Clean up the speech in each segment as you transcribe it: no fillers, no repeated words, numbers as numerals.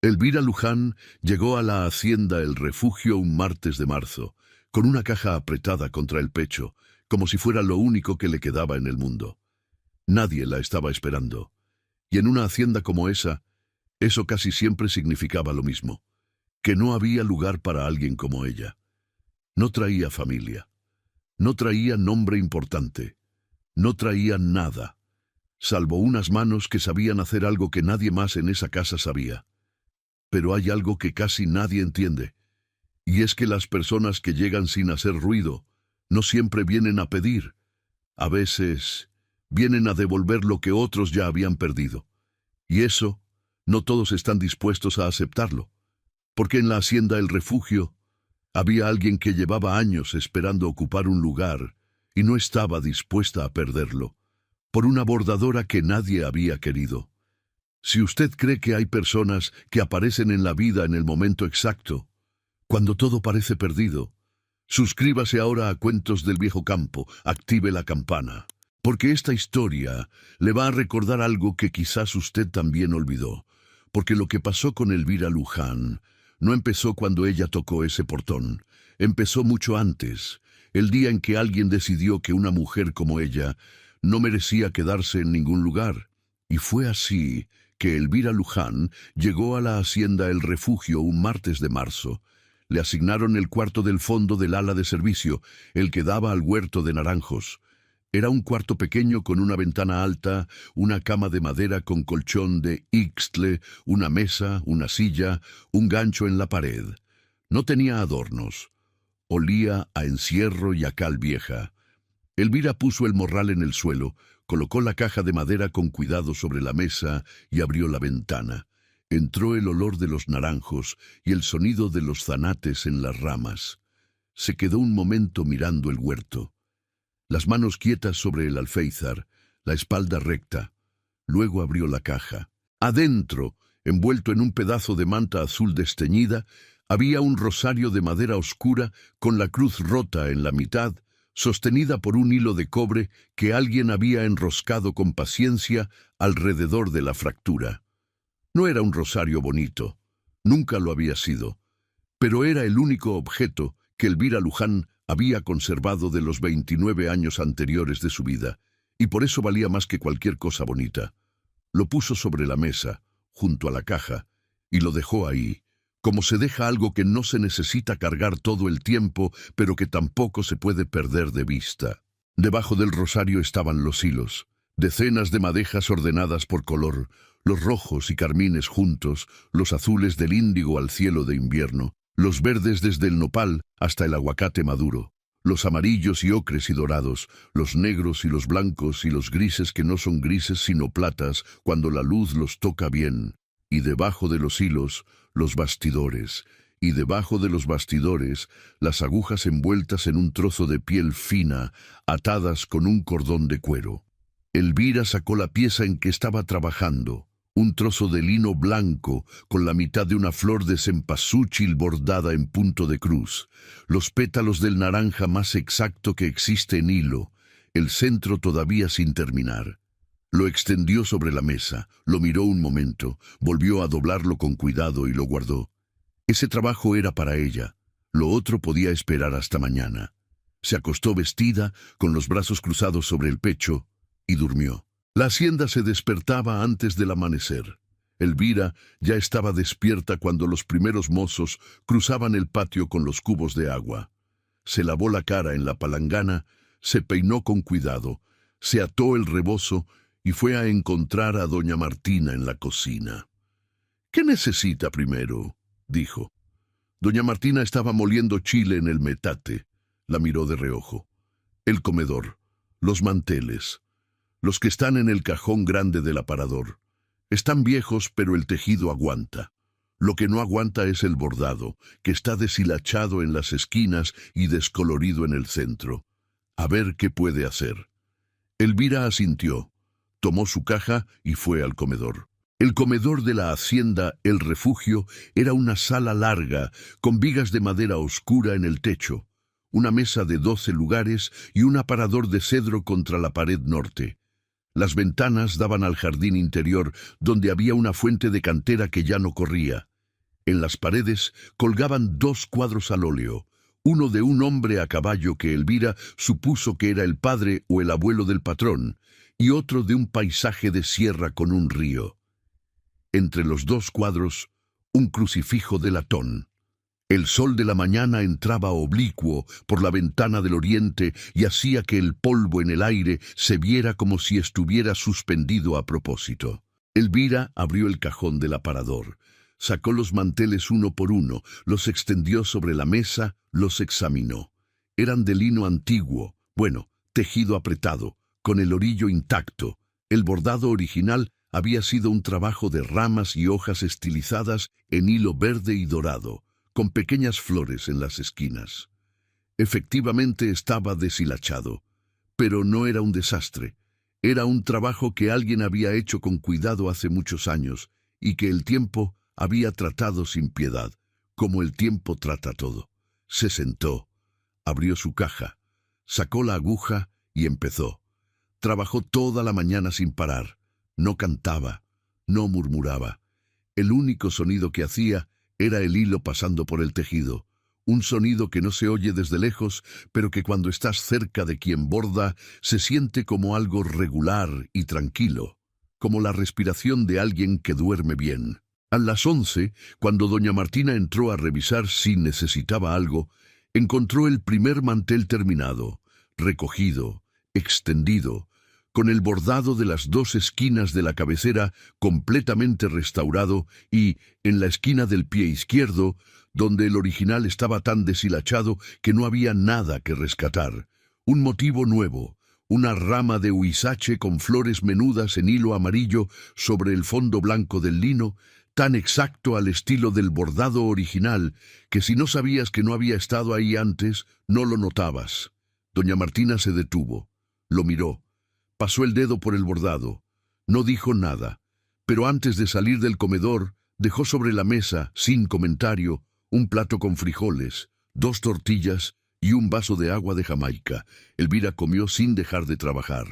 Elvira Luján llegó a la hacienda El Refugio un martes de marzo, con una caja apretada contra el pecho, como si fuera lo único que le quedaba en el mundo. Nadie la estaba esperando. Y en una hacienda como esa, eso casi siempre significaba lo mismo, que no había lugar para alguien como ella. No traía familia, no traía nombre importante, no traía nada, salvo unas manos que sabían hacer algo que nadie más en esa casa sabía. Pero hay algo que casi nadie entiende, y es que las personas que llegan sin hacer ruido no siempre vienen a pedir. A veces vienen a devolver lo que otros ya habían perdido. Y eso, no todos están dispuestos a aceptarlo, porque en la hacienda El Refugio había alguien que llevaba años esperando ocupar un lugar y no estaba dispuesta a perderlo, por una bordadora que nadie había querido. Si usted cree que hay personas que aparecen en la vida en el momento exacto, cuando todo parece perdido, suscríbase ahora a Cuentos del Viejo Campo, active la campana, porque esta historia le va a recordar algo que quizás usted también olvidó, porque lo que pasó con Elvira Luján no empezó cuando ella tocó ese portón, empezó mucho antes, el día en que alguien decidió que una mujer como ella no merecía quedarse en ningún lugar, y fue así que Elvira Luján llegó a la hacienda El Refugio un martes de marzo. Le asignaron el cuarto del fondo del ala de servicio, el que daba al huerto de naranjos. Era un cuarto pequeño con una ventana alta, una cama de madera con colchón de ixtle, una mesa, una silla, un gancho en la pared. No tenía adornos. Olía a encierro y a cal vieja. Elvira puso el morral en el suelo, colocó la caja de madera con cuidado sobre la mesa y abrió la ventana. Entró el olor de los naranjos y el sonido de los zanates en las ramas. Se quedó un momento mirando el huerto. Las manos quietas sobre el alféizar, la espalda recta. Luego abrió la caja. Adentro, envuelto en un pedazo de manta azul desteñida, había un rosario de madera oscura con la cruz rota en la mitad, sostenida por un hilo de cobre que alguien había enroscado con paciencia alrededor de la fractura. No era un rosario bonito, nunca lo había sido, pero era el único objeto que Elvira Luján había conservado de los 29 años anteriores de su vida, y por eso valía más que cualquier cosa bonita. Lo puso sobre la mesa, junto a la caja, y lo dejó ahí, como se deja algo que no se necesita cargar todo el tiempo, pero que tampoco se puede perder de vista. Debajo del rosario estaban los hilos, decenas de madejas ordenadas por color, los rojos y carmines juntos, los azules del índigo al cielo de invierno, los verdes desde el nopal hasta el aguacate maduro, los amarillos y ocres y dorados, los negros y los blancos y los grises que no son grises sino platas cuando la luz los toca bien, y debajo de los hilos, los bastidores, y debajo de los bastidores, las agujas envueltas en un trozo de piel fina, atadas con un cordón de cuero. Elvira sacó la pieza en que estaba trabajando, un trozo de lino blanco con la mitad de una flor de cempasúchil bordada en punto de cruz, los pétalos del naranja más exacto que existe en hilo, el centro todavía sin terminar. Lo extendió sobre la mesa, lo miró un momento, volvió a doblarlo con cuidado y lo guardó. Ese trabajo era para ella, lo otro podía esperar hasta mañana. Se acostó vestida, con los brazos cruzados sobre el pecho, y durmió. La hacienda se despertaba antes del amanecer. Elvira ya estaba despierta cuando los primeros mozos cruzaban el patio con los cubos de agua. Se lavó la cara en la palangana, se peinó con cuidado, se ató el rebozo y fue a encontrar a doña Martina en la cocina. «¿Qué necesita primero?», dijo. Doña Martina estaba moliendo chile en el metate. La miró de reojo. El comedor, los manteles, los que están en el cajón grande del aparador. Están viejos, pero el tejido aguanta. Lo que no aguanta es el bordado, que está deshilachado en las esquinas y descolorido en el centro. A ver qué puede hacer. Elvira asintió. Tomó su caja y fue al comedor. El comedor de la hacienda El Refugio era una sala larga, con vigas de madera oscura en el techo, una mesa de 12 lugares y un aparador de cedro contra la pared norte. Las ventanas daban al jardín interior, donde había una fuente de cantera que ya no corría. En las paredes colgaban 2 cuadros al óleo, uno de un hombre a caballo que Elvira supuso que era el padre o el abuelo del patrón, y otro de un paisaje de sierra con un río. Entre los 2 cuadros, un crucifijo de latón. El sol de la mañana entraba oblicuo por la ventana del oriente y hacía que el polvo en el aire se viera como si estuviera suspendido a propósito. Elvira abrió el cajón del aparador, sacó los manteles uno por uno, los extendió sobre la mesa, los examinó. Eran de lino antiguo, tejido apretado, con el orillo intacto. El bordado original había sido un trabajo de ramas y hojas estilizadas en hilo verde y dorado, con pequeñas flores en las esquinas. Efectivamente estaba deshilachado, pero no era un desastre. Era un trabajo que alguien había hecho con cuidado hace muchos años y que el tiempo había tratado sin piedad, como el tiempo trata todo. Se sentó, abrió su caja, sacó la aguja y empezó. Trabajó toda la mañana sin parar. No cantaba, no murmuraba. El único sonido que hacía era el hilo pasando por el tejido, un sonido que no se oye desde lejos, pero que cuando estás cerca de quien borda se siente como algo regular y tranquilo, como la respiración de alguien que duerme bien. A las 11, cuando doña Martina entró a revisar si necesitaba algo, encontró el primer mantel terminado, recogido, extendido, con el bordado de las 2 esquinas de la cabecera completamente restaurado y, en la esquina del pie izquierdo, donde el original estaba tan deshilachado que no había nada que rescatar, un motivo nuevo, una rama de huizache con flores menudas en hilo amarillo sobre el fondo blanco del lino, tan exacto al estilo del bordado original que si no sabías que no había estado ahí antes, no lo notabas. Doña Martina se detuvo, lo miró. Pasó el dedo por el bordado. No dijo nada, pero antes de salir del comedor, dejó sobre la mesa, sin comentario, un plato con frijoles, 2 tortillas y un vaso de agua de Jamaica. Elvira comió sin dejar de trabajar.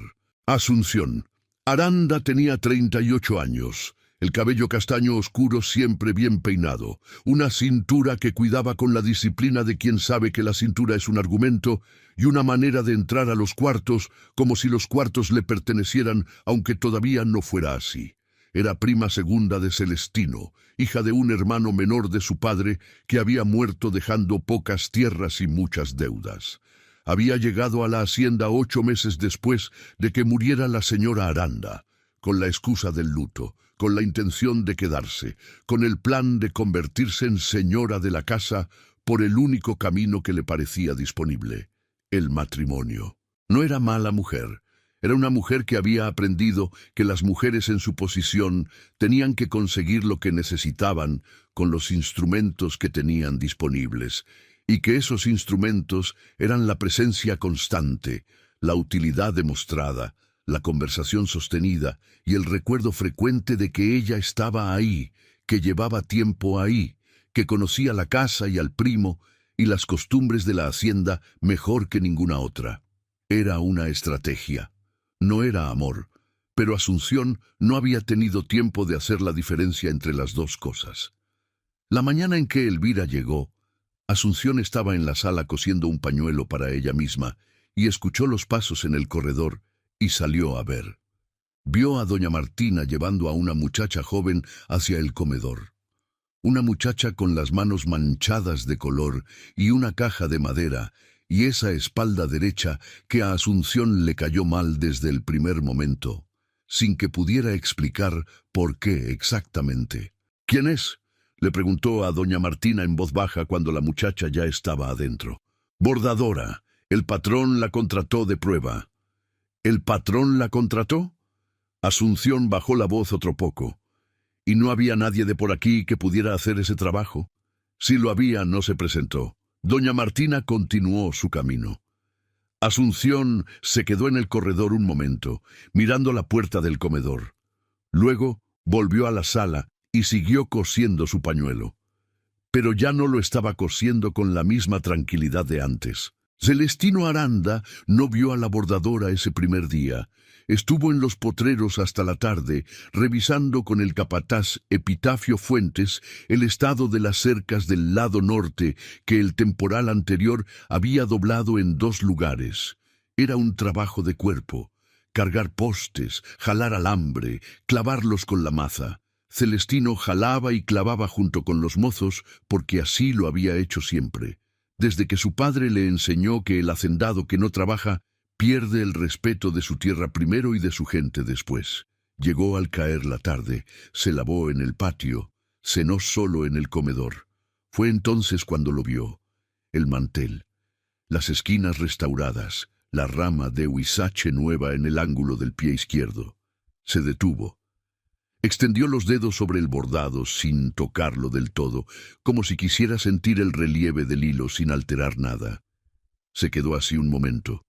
Asunción. Aranda tenía 38 años. El cabello castaño oscuro siempre bien peinado, una cintura que cuidaba con la disciplina de quien sabe que la cintura es un argumento, y una manera de entrar a los cuartos como si los cuartos le pertenecieran, aunque todavía no fuera así. Era prima segunda de Celestino, hija de un hermano menor de su padre que había muerto dejando pocas tierras y muchas deudas. Había llegado a la hacienda 8 meses después de que muriera la señora Aranda, con la excusa del luto, con la intención de quedarse, con el plan de convertirse en señora de la casa por el único camino que le parecía disponible, el matrimonio. No era mala mujer, era una mujer que había aprendido que las mujeres en su posición tenían que conseguir lo que necesitaban con los instrumentos que tenían disponibles, y que esos instrumentos eran la presencia constante, la utilidad demostrada, la conversación sostenida y el recuerdo frecuente de que ella estaba ahí, que llevaba tiempo ahí, que conocía la casa y al primo y las costumbres de la hacienda mejor que ninguna otra. Era una estrategia. No era amor, pero Asunción no había tenido tiempo de hacer la diferencia entre las 2 cosas. La mañana en que Elvira llegó, Asunción estaba en la sala cosiendo un pañuelo para ella misma y escuchó los pasos en el corredor y salió a ver. Vio a doña Martina llevando a una muchacha joven hacia el comedor. Una muchacha con las manos manchadas de color y una caja de madera, y esa espalda derecha que a Asunción le cayó mal desde el primer momento, sin que pudiera explicar por qué exactamente. ¿Quién es?, le preguntó a doña Martina en voz baja cuando la muchacha ya estaba adentro. Bordadora. El patrón la contrató de prueba. ¿El patrón la contrató? Asunción bajó la voz otro poco. ¿Y no había nadie de por aquí que pudiera hacer ese trabajo? Si lo había, no se presentó. Doña Martina continuó su camino. Asunción se quedó en el corredor un momento, mirando la puerta del comedor. Luego volvió a la sala y siguió cosiendo su pañuelo. Pero ya no lo estaba cosiendo con la misma tranquilidad de antes. Celestino Aranda no vio a la bordadora ese primer día. Estuvo en los potreros hasta la tarde, revisando con el capataz Epitafio Fuentes el estado de las cercas del lado norte que el temporal anterior había doblado en 2 lugares. Era un trabajo de cuerpo: cargar postes, jalar alambre, clavarlos con la maza. Celestino jalaba y clavaba junto con los mozos porque así lo había hecho siempre. Desde que su padre le enseñó que el hacendado que no trabaja pierde el respeto de su tierra primero y de su gente después. Llegó al caer la tarde, se lavó en el patio, cenó solo en el comedor. Fue entonces cuando lo vio: el mantel, las esquinas restauradas, la rama de huizache nueva en el ángulo del pie izquierdo. Se detuvo. Extendió los dedos sobre el bordado sin tocarlo del todo, como si quisiera sentir el relieve del hilo sin alterar nada. Se quedó así un momento.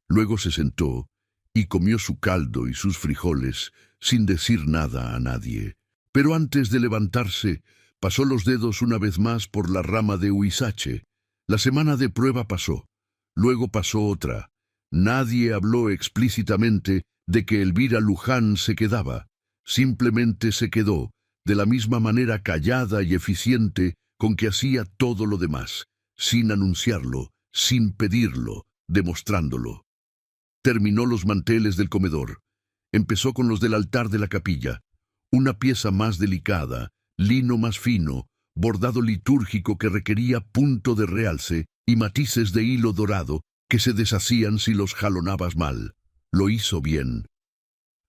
Luego se sentó y comió su caldo y sus frijoles sin decir nada a nadie. Pero antes de levantarse, pasó los dedos una vez más por la rama de huizache. La semana de prueba pasó. Luego pasó otra. Nadie habló explícitamente de que Elvira Luján se quedaba. Simplemente se quedó, de la misma manera callada y eficiente con que hacía todo lo demás, sin anunciarlo, sin pedirlo, demostrándolo. Terminó los manteles del comedor. Empezó con los del altar de la capilla. Una pieza más delicada, lino más fino, bordado litúrgico que requería punto de realce y matices de hilo dorado que se deshacían si los jalonabas mal. Lo hizo bien.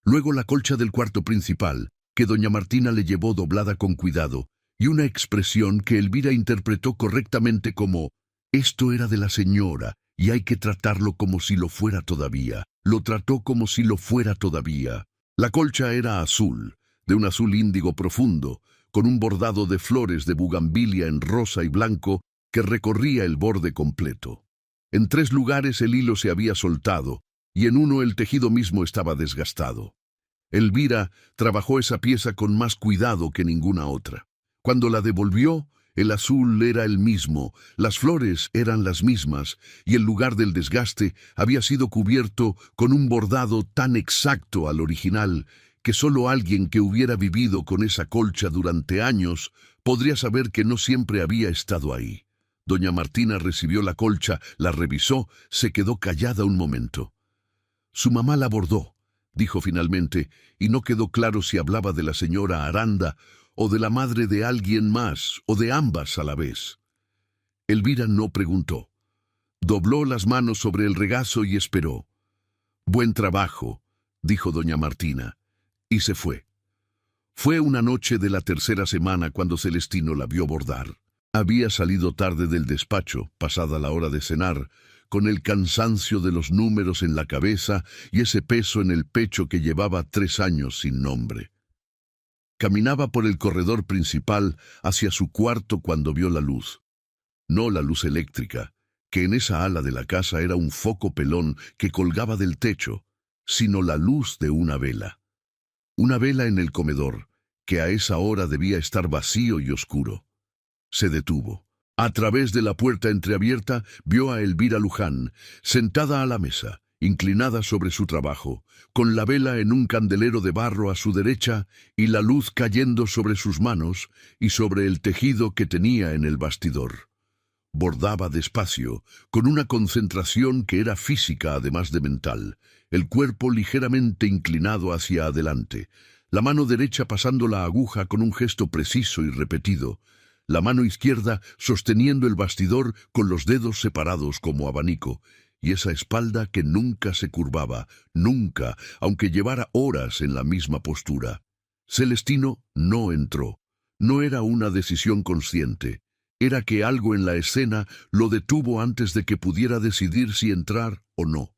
Luego la colcha del cuarto principal, que doña Martina le llevó doblada con cuidado, y una expresión que Elvira interpretó correctamente como: esto era de la señora, y hay que tratarlo como si lo fuera todavía. Lo trató como si lo fuera todavía. La colcha era azul, de un azul índigo profundo, con un bordado de flores de bugambilia en rosa y blanco que recorría el borde completo. En 3 lugares el hilo se había soltado, y en uno el tejido mismo estaba desgastado. Elvira trabajó esa pieza con más cuidado que ninguna otra. Cuando la devolvió, el azul era el mismo, las flores eran las mismas, y el lugar del desgaste había sido cubierto con un bordado tan exacto al original que solo alguien que hubiera vivido con esa colcha durante años podría saber que no siempre había estado ahí. Doña Martina recibió la colcha, la revisó, se quedó callada un momento. Su mamá la bordó, dijo finalmente, y no quedó claro si hablaba de la señora Aranda o de la madre de alguien más, o de ambas a la vez. Elvira no preguntó. Dobló las manos sobre el regazo y esperó. «Buen trabajo», dijo doña Martina, y se fue. Fue una noche de la 3ª semana cuando Celestino la vio bordar. Había salido tarde del despacho, pasada la hora de cenar, con el cansancio de los números en la cabeza y ese peso en el pecho que llevaba 3 años sin nombre. Caminaba por el corredor principal hacia su cuarto cuando vio la luz. No la luz eléctrica, que en esa ala de la casa era un foco pelón que colgaba del techo, sino la luz de una vela. Una vela en el comedor, que a esa hora debía estar vacío y oscuro. Se detuvo. A través de la puerta entreabierta vio a Elvira Luján, sentada a la mesa, inclinada sobre su trabajo, con la vela en un candelero de barro a su derecha y la luz cayendo sobre sus manos y sobre el tejido que tenía en el bastidor. Bordaba despacio, con una concentración que era física además de mental, el cuerpo ligeramente inclinado hacia adelante, la mano derecha pasando la aguja con un gesto preciso y repetido, la mano izquierda sosteniendo el bastidor con los dedos separados como abanico, y esa espalda que nunca se curvaba, nunca, aunque llevara horas en la misma postura. Celestino no entró. No era una decisión consciente. Era que algo en la escena lo detuvo antes de que pudiera decidir si entrar o no.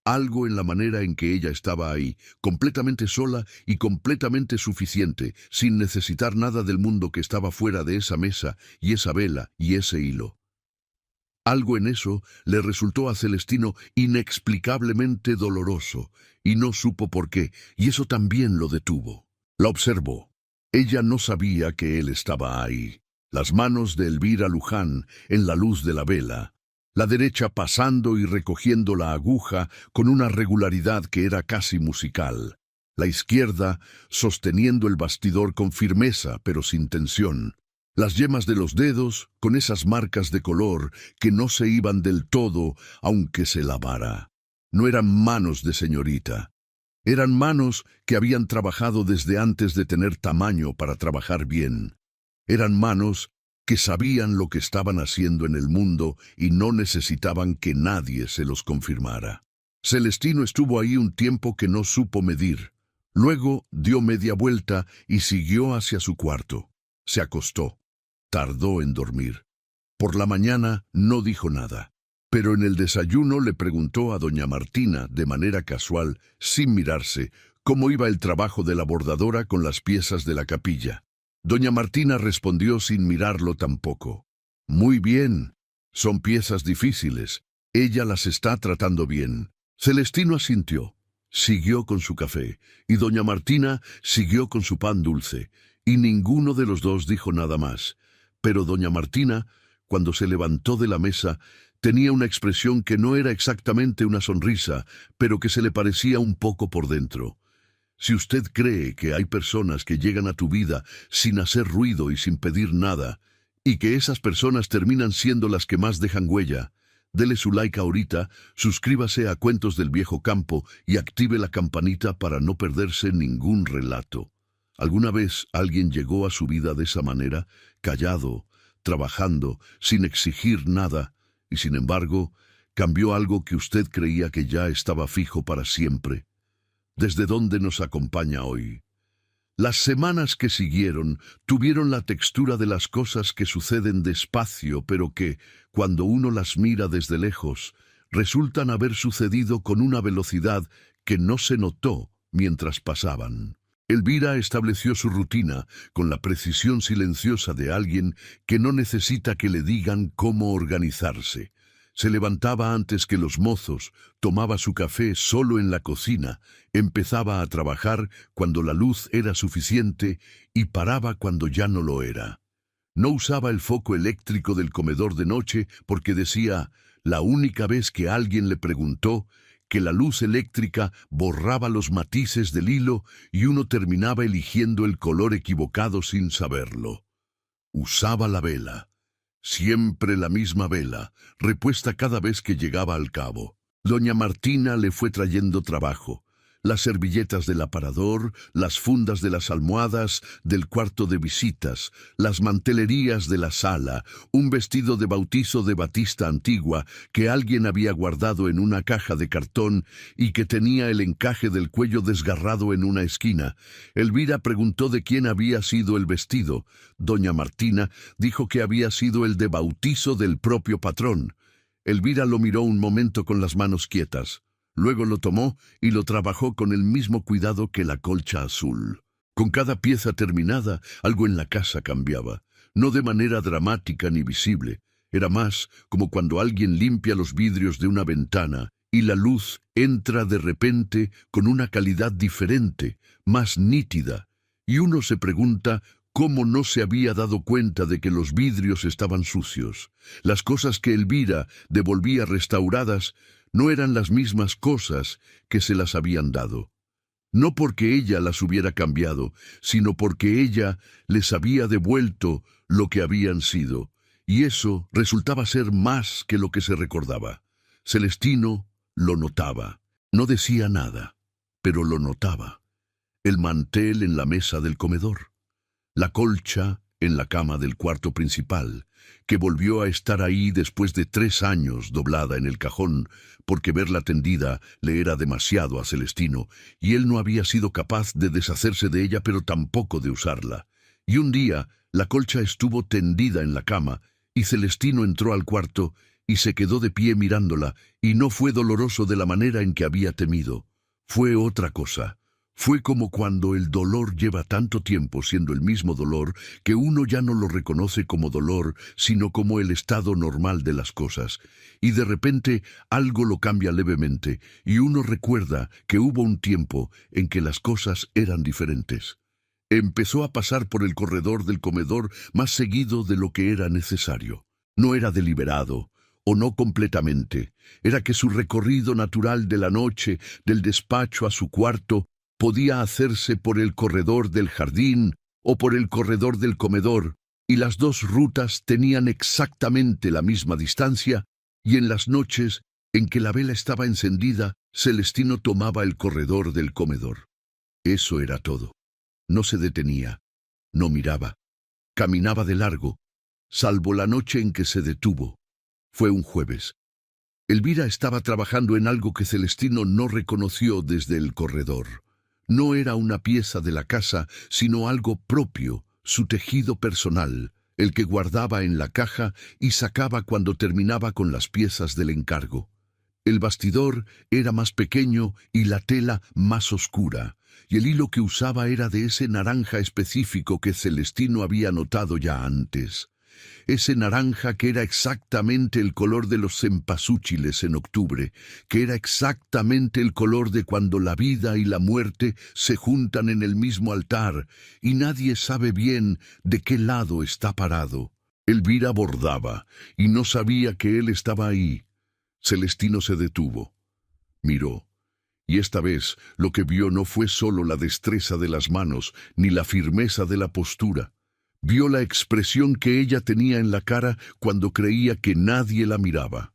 Algo en la manera en que ella estaba ahí, completamente sola y completamente suficiente, sin necesitar nada del mundo que estaba fuera de esa mesa y esa vela y ese hilo. Algo en eso le resultó a Celestino inexplicablemente doloroso, y no supo por qué, y eso también lo detuvo. La observó. Ella no sabía que él estaba ahí. Las manos de Elvira Luján en la luz de la vela, la derecha pasando y recogiendo la aguja con una regularidad que era casi musical, la izquierda sosteniendo el bastidor con firmeza pero sin tensión, las yemas de los dedos con esas marcas de color que no se iban del todo aunque se lavara. No eran manos de señorita. Eran manos que habían trabajado desde antes de tener tamaño para trabajar bien. Eran manos que sabían lo que estaban haciendo en el mundo y no necesitaban que nadie se los confirmara. Celestino estuvo ahí un tiempo que no supo medir. Luego dio media vuelta y siguió hacia su cuarto. Se acostó. Tardó en dormir. Por la mañana no dijo nada. Pero en el desayuno le preguntó a doña Martina, de manera casual, sin mirarse, cómo iba el trabajo de la bordadora con las piezas de la capilla. Doña Martina respondió sin mirarlo tampoco. Muy bien. Son piezas difíciles. Ella las está tratando bien. Celestino asintió. Siguió con su café, y doña Martina siguió con su pan dulce, y ninguno de los dos dijo nada más. Pero doña Martina, cuando se levantó de la mesa, tenía una expresión que no era exactamente una sonrisa, pero que se le parecía un poco por dentro. Si usted cree que hay personas que llegan a tu vida sin hacer ruido y sin pedir nada, y que esas personas terminan siendo las que más dejan huella, dele su like ahorita, suscríbase a Cuentos del Viejo Campo y active la campanita para no perderse ningún relato. ¿Alguna vez alguien llegó a su vida de esa manera, callado, trabajando, sin exigir nada, y sin embargo, cambió algo que usted creía que ya estaba fijo para siempre? ¿Desde dónde nos acompaña hoy? Las semanas que siguieron tuvieron la textura de las cosas que suceden despacio, pero que, cuando uno las mira desde lejos, resultan haber sucedido con una velocidad que no se notó mientras pasaban. Elvira estableció su rutina con la precisión silenciosa de alguien que no necesita que le digan cómo organizarse. Se levantaba antes que los mozos, tomaba su café solo en la cocina, empezaba a trabajar cuando la luz era suficiente y paraba cuando ya no lo era. No usaba el foco eléctrico del comedor de noche porque decía, la única vez que alguien le preguntó, que la luz eléctrica borraba los matices del hilo y uno terminaba eligiendo el color equivocado sin saberlo. Usaba la vela. Siempre la misma vela, repuesta cada vez que llegaba al cabo. Doña Martina le fue trayendo trabajo. Las servilletas del aparador, las fundas de las almohadas del cuarto de visitas, las mantelerías de la sala, un vestido de bautizo de batista antigua que alguien había guardado en una caja de cartón y que tenía el encaje del cuello desgarrado en una esquina. Elvira preguntó de quién había sido el vestido. Doña Martina dijo que había sido el de bautizo del propio patrón. Elvira lo miró un momento con las manos quietas. Luego lo tomó y lo trabajó con el mismo cuidado que la colcha azul. Con cada pieza terminada, algo en la casa cambiaba. No de manera dramática ni visible. Era más como cuando alguien limpia los vidrios de una ventana y la luz entra de repente con una calidad diferente, más nítida. Y uno se pregunta cómo no se había dado cuenta de que los vidrios estaban sucios. Las cosas que Elvira devolvía restauradas no eran las mismas cosas que se las habían dado. No porque ella las hubiera cambiado, sino porque ella les había devuelto lo que habían sido, y eso resultaba ser más que lo que se recordaba. Celestino lo notaba. No decía nada, pero lo notaba. El mantel en la mesa del comedor, la colcha en la cama del cuarto principal, que volvió a estar ahí después de 3 años doblada en el cajón, porque verla tendida le era demasiado a Celestino, y él no había sido capaz de deshacerse de ella, pero tampoco de usarla. Y un día la colcha estuvo tendida en la cama, y Celestino entró al cuarto y se quedó de pie mirándola, y no fue doloroso de la manera en que había temido. Fue otra cosa. Fue como cuando el dolor lleva tanto tiempo siendo el mismo dolor que uno ya no lo reconoce como dolor, sino como el estado normal de las cosas. Y de repente algo lo cambia levemente y uno recuerda que hubo un tiempo en que las cosas eran diferentes. Empezó a pasar por el corredor del comedor más seguido de lo que era necesario. No era deliberado o no completamente. Era que su recorrido natural de la noche, del despacho a su cuarto, podía hacerse por el corredor del jardín o por el corredor del comedor, y las dos rutas tenían exactamente la misma distancia, y en las noches en que la vela estaba encendida, Celestino tomaba el corredor del comedor. Eso era todo. No se detenía, no miraba, caminaba de largo, salvo la noche en que se detuvo. Fue un jueves. Elvira estaba trabajando en algo que Celestino no reconoció desde el corredor. No era una pieza de la casa, sino algo propio, su tejido personal, el que guardaba en la caja y sacaba cuando terminaba con las piezas del encargo. El bastidor era más pequeño y la tela más oscura, y el hilo que usaba era de ese naranja específico que Celestino había notado ya antes. Ese naranja que era exactamente el color de los cempasúchiles en octubre, que era exactamente el color de cuando la vida y la muerte se juntan en el mismo altar y nadie sabe bien de qué lado está parado. Elvira bordaba y no sabía que él estaba ahí. Celestino se detuvo. Miró. Y esta vez lo que vio no fue solo la destreza de las manos ni la firmeza de la postura. Vio la expresión que ella tenía en la cara cuando creía que nadie la miraba.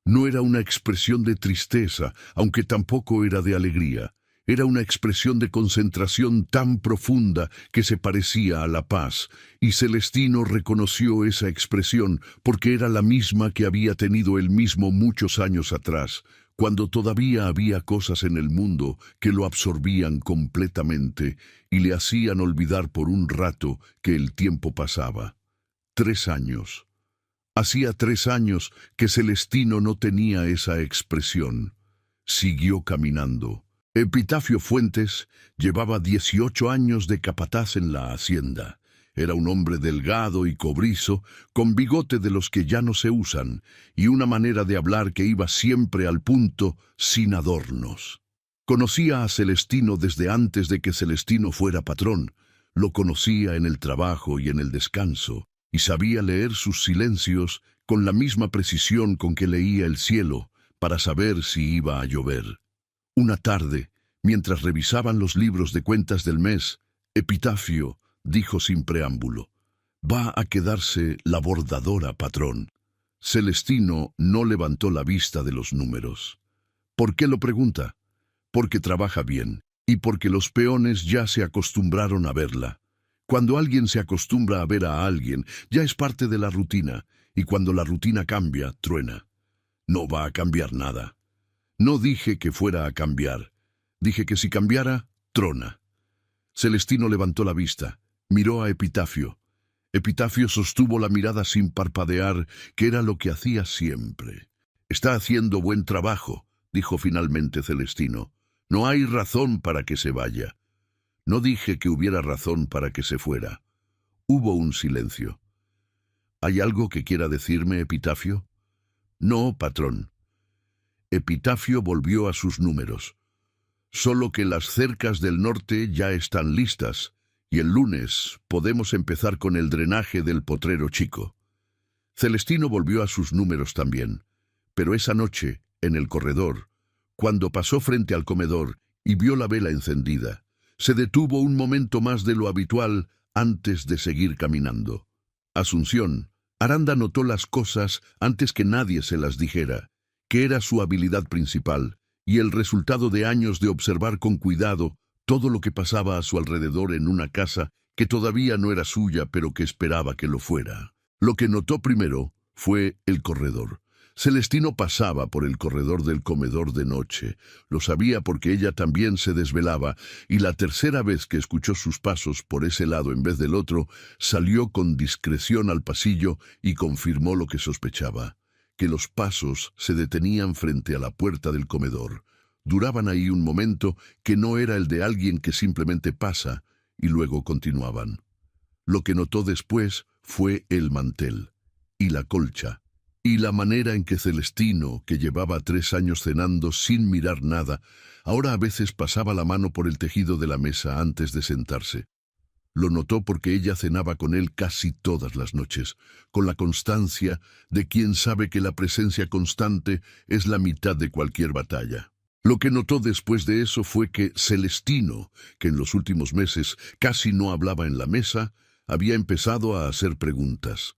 No era una expresión de tristeza, aunque tampoco era de alegría. Era una expresión de concentración tan profunda que se parecía a la paz, y Celestino reconoció esa expresión porque era la misma que había tenido él mismo muchos años atrás, cuando todavía había cosas en el mundo que lo absorbían completamente y le hacían olvidar por un rato que el tiempo pasaba. 3 años. Hacía 3 años que Celestino no tenía esa expresión. Siguió caminando. Epitafio Fuentes llevaba 18 años de capataz en la hacienda. Era un hombre delgado y cobrizo, con bigote de los que ya no se usan, y una manera de hablar que iba siempre al punto, sin adornos. Conocía a Celestino desde antes de que Celestino fuera patrón. Lo conocía en el trabajo y en el descanso, y sabía leer sus silencios con la misma precisión con que leía el cielo, para saber si iba a llover. Una tarde, mientras revisaban los libros de cuentas del mes, Epitafio dijo sin preámbulo: «Va a quedarse la bordadora, patrón». Celestino no levantó la vista de los números. ¿Por qué lo pregunta? Porque trabaja bien, y porque los peones ya se acostumbraron a verla. Cuando alguien se acostumbra a ver a alguien, ya es parte de la rutina, y cuando la rutina cambia, truena. No va a cambiar nada. No dije que fuera a cambiar. Dije que si cambiara, trona. Celestino levantó la vista. Miró a Epitafio. Epitafio sostuvo la mirada sin parpadear, que era lo que hacía siempre. «Está haciendo buen trabajo», dijo finalmente Celestino. «No hay razón para que se vaya». No dije que hubiera razón para que se fuera. Hubo un silencio. «¿Hay algo que quiera decirme, Epitafio?» «No, patrón». Epitafio volvió a sus números. «Solo que las cercas del norte ya están listas, y el lunes podemos empezar con el drenaje del potrero chico». Celestino volvió a sus números también, pero esa noche, en el corredor, cuando pasó frente al comedor y vio la vela encendida, se detuvo un momento más de lo habitual antes de seguir caminando. Asunción, Aranda notó las cosas antes que nadie se las dijera, que era su habilidad principal, y el resultado de años de observar con cuidado todo lo que pasaba a su alrededor en una casa que todavía no era suya, pero que esperaba que lo fuera. Lo que notó primero fue el corredor. Celestino pasaba por el corredor del comedor de noche. Lo sabía porque ella también se desvelaba, y la tercera vez que escuchó sus pasos por ese lado en vez del otro, salió con discreción al pasillo y confirmó lo que sospechaba, que los pasos se detenían frente a la puerta del comedor. Duraban ahí un momento que no era el de alguien que simplemente pasa, y luego continuaban. Lo que notó después fue el mantel, y la colcha, y la manera en que Celestino, que llevaba 3 años cenando sin mirar nada, ahora a veces pasaba la mano por el tejido de la mesa antes de sentarse. Lo notó porque ella cenaba con él casi todas las noches, con la constancia de quien sabe que la presencia constante es la mitad de cualquier batalla. Lo que notó después de eso fue que Celestino, que en los últimos meses casi no hablaba en la mesa, había empezado a hacer preguntas.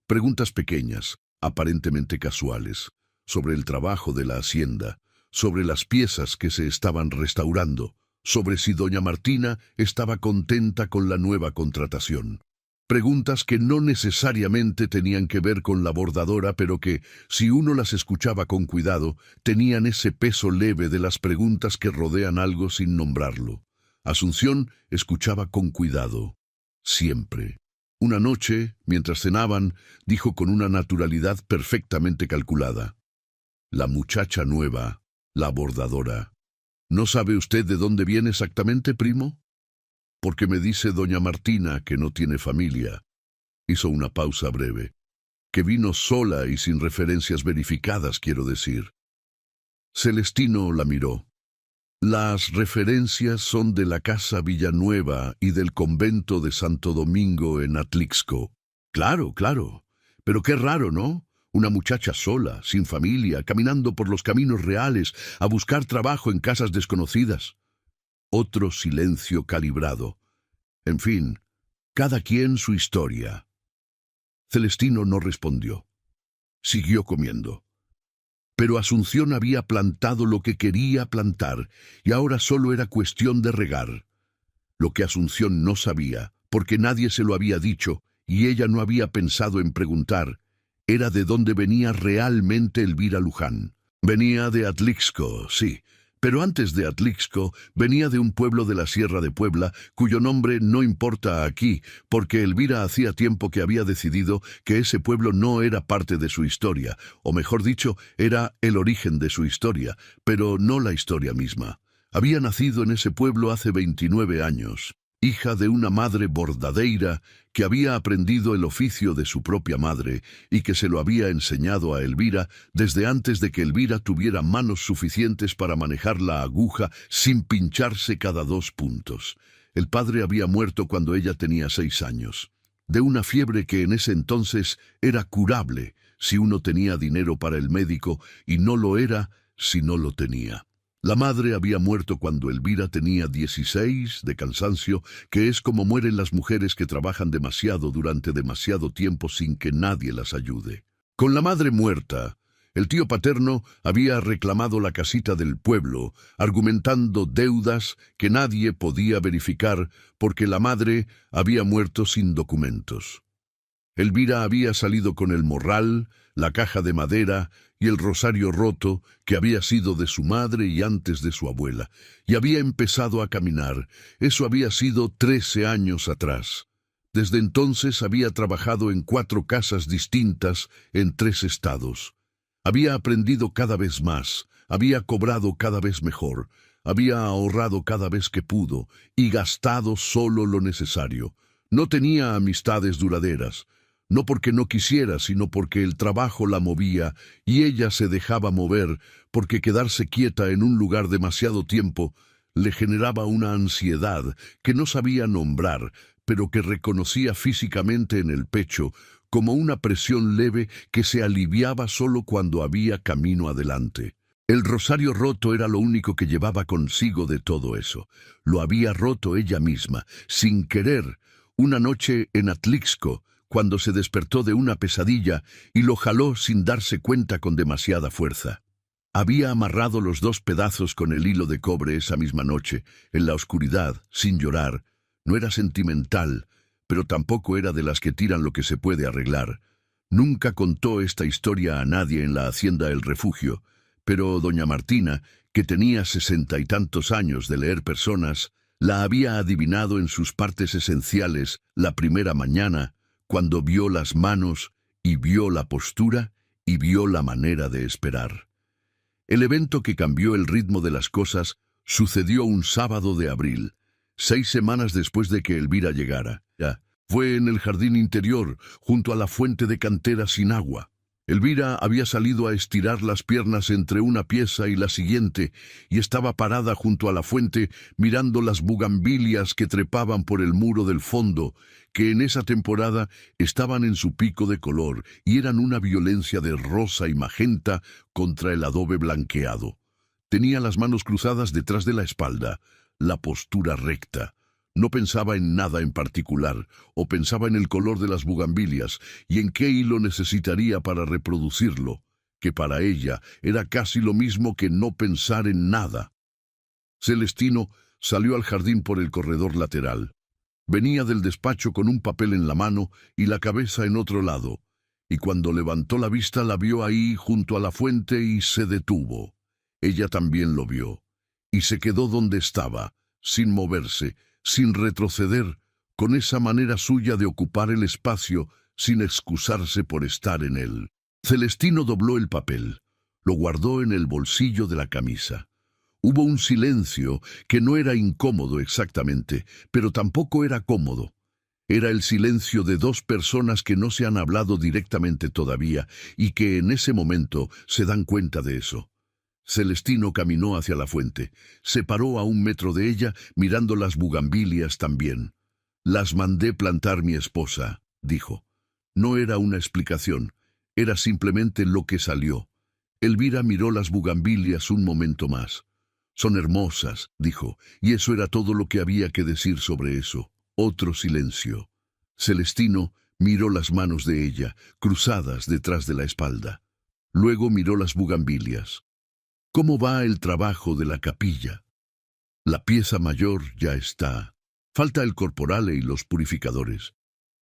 Preguntas pequeñas, aparentemente casuales, sobre el trabajo de la hacienda, sobre las piezas que se estaban restaurando, sobre si doña Martina estaba contenta con la nueva contratación. Preguntas que no necesariamente tenían que ver con la bordadora, pero que, si uno las escuchaba con cuidado, tenían ese peso leve de las preguntas que rodean algo sin nombrarlo. Asunción escuchaba con cuidado, siempre. Una noche, mientras cenaban, dijo con una naturalidad perfectamente calculada: «La muchacha nueva, la bordadora. ¿No sabe usted de dónde viene exactamente, primo? Porque me dice doña Martina que no tiene familia». Hizo una pausa breve. «Que vino sola y sin referencias verificadas, quiero decir». Celestino la miró. «Las referencias son de la casa Villanueva y del convento de Santo Domingo en Atlixco». «Claro, claro. Pero qué raro, ¿no? Una muchacha sola, sin familia, caminando por los caminos reales, a buscar trabajo en casas desconocidas». Otro silencio calibrado. En fin, cada quien su historia. Celestino no respondió. Siguió comiendo. Pero Asunción había plantado lo que quería plantar, y ahora solo era cuestión de regar. Lo que Asunción no sabía, porque nadie se lo había dicho, y ella no había pensado en preguntar, era de dónde venía realmente Elvira Luján. Venía de Atlixco, sí, pero antes de Atlixco venía de un pueblo de la Sierra de Puebla, cuyo nombre no importa aquí, porque Elvira hacía tiempo que había decidido que ese pueblo no era parte de su historia, o mejor dicho, era el origen de su historia, pero no la historia misma. Había nacido en ese pueblo hace 29 años. Hija de una madre bordadeira que había aprendido el oficio de su propia madre y que se lo había enseñado a Elvira desde antes de que Elvira tuviera manos suficientes para manejar la aguja sin pincharse cada 2 puntos. El padre había muerto cuando ella tenía 6 años, de una fiebre que en ese entonces era curable si uno tenía dinero para el médico y no lo era si no lo tenía. La madre había muerto cuando Elvira tenía 16, de cansancio, que es como mueren las mujeres que trabajan demasiado durante demasiado tiempo sin que nadie las ayude. Con la madre muerta, el tío paterno había reclamado la casita del pueblo, argumentando deudas que nadie podía verificar porque la madre había muerto sin documentos. Elvira había salido con el morral, la caja de madera y el rosario roto que había sido de su madre y antes de su abuela, y había empezado a caminar. Eso había sido 13 años atrás. Desde entonces había trabajado en 4 casas distintas en 3 estados. Había aprendido cada vez más, había cobrado cada vez mejor, había ahorrado cada vez que pudo y gastado solo lo necesario. No tenía amistades duraderas. No porque no quisiera, sino porque el trabajo la movía y ella se dejaba mover, porque quedarse quieta en un lugar demasiado tiempo le generaba una ansiedad que no sabía nombrar, pero que reconocía físicamente en el pecho como una presión leve que se aliviaba solo cuando había camino adelante. El rosario roto era lo único que llevaba consigo de todo eso. Lo había roto ella misma, sin querer, una noche en Atlixco, cuando se despertó de una pesadilla y lo jaló sin darse cuenta con demasiada fuerza. Había amarrado los 2 pedazos con el hilo de cobre esa misma noche, en la oscuridad, sin llorar. No era sentimental, pero tampoco era de las que tiran lo que se puede arreglar. Nunca contó esta historia a nadie en la hacienda El Refugio, pero doña Martina, que tenía 60 y tantos años de leer personas, la había adivinado en sus partes esenciales la primera mañana, cuando vio las manos y vio la postura y vio la manera de esperar. El evento que cambió el ritmo de las cosas sucedió un sábado de abril, 6 semanas después de que Elvira llegara. Fue en el jardín interior, junto a la fuente de cantera sin agua. Elvira había salido a estirar las piernas entre una pieza y la siguiente, y estaba parada junto a la fuente mirando las bugambilias que trepaban por el muro del fondo, que en esa temporada estaban en su pico de color y eran una violencia de rosa y magenta contra el adobe blanqueado. Tenía las manos cruzadas detrás de la espalda, la postura recta. No pensaba en nada en particular, o pensaba en el color de las bugambilias y en qué hilo necesitaría para reproducirlo, que para ella era casi lo mismo que no pensar en nada. Celestino salió al jardín por el corredor lateral. Venía del despacho con un papel en la mano y la cabeza en otro lado, y cuando levantó la vista la vio ahí junto a la fuente y se detuvo. Ella también lo vio, y se quedó donde estaba, sin moverse, sin retroceder, con esa manera suya de ocupar el espacio sin excusarse por estar en él. Celestino dobló el papel, lo guardó en el bolsillo de la camisa. Hubo un silencio que no era incómodo exactamente, pero tampoco era cómodo. Era el silencio de dos personas que no se han hablado directamente todavía y que en ese momento se dan cuenta de eso. Celestino caminó hacia la fuente. Se paró a 1 metro de ella, mirando las bugambilias también. «Las mandé plantar mi esposa», dijo. No era una explicación, era simplemente lo que salió. Elvira miró las bugambilias un momento más. «Son hermosas», dijo, y eso era todo lo que había que decir sobre eso. Otro silencio. Celestino miró las manos de ella, cruzadas detrás de la espalda. Luego miró las bugambilias. «¿Cómo va el trabajo de la capilla?» «La pieza mayor ya está. Falta el corporale y los purificadores.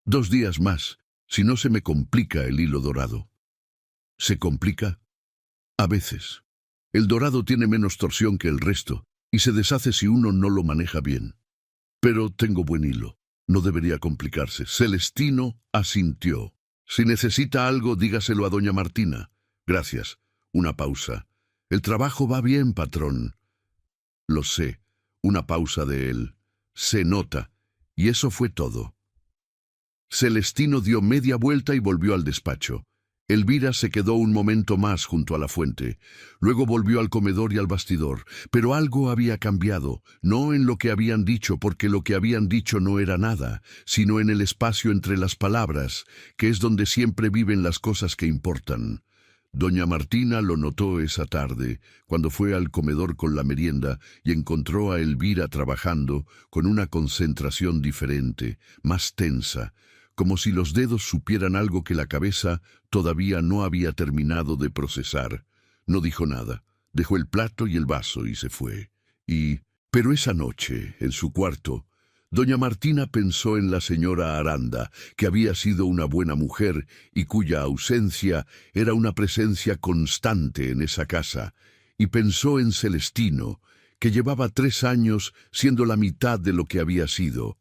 2 días más, si no se me complica el hilo dorado». «¿Se complica?» «A veces. El dorado tiene menos torsión que el resto, y se deshace si uno no lo maneja bien. Pero tengo buen hilo. No debería complicarse». Celestino asintió. «Si necesita algo, dígaselo a doña Martina». «Gracias». Una pausa. «El trabajo va bien, patrón». «Lo sé». Una pausa de él. «Se nota». Y eso fue todo. Celestino dio media vuelta y volvió al despacho. Elvira se quedó un momento más junto a la fuente. Luego volvió al comedor y al bastidor. Pero algo había cambiado, no en lo que habían dicho, porque lo que habían dicho no era nada, sino en el espacio entre las palabras, que es donde siempre viven las cosas que importan. Doña Martina lo notó esa tarde, cuando fue al comedor con la merienda y encontró a Elvira trabajando con una concentración diferente, más tensa, como si los dedos supieran algo que la cabeza todavía no había terminado de procesar. No dijo nada, dejó el plato y el vaso y se fue. Pero esa noche, en su cuarto, doña Martina pensó en la señora Aranda, que había sido una buena mujer y cuya ausencia era una presencia constante en esa casa, y pensó en Celestino, que llevaba 3 años siendo la mitad de lo que había sido,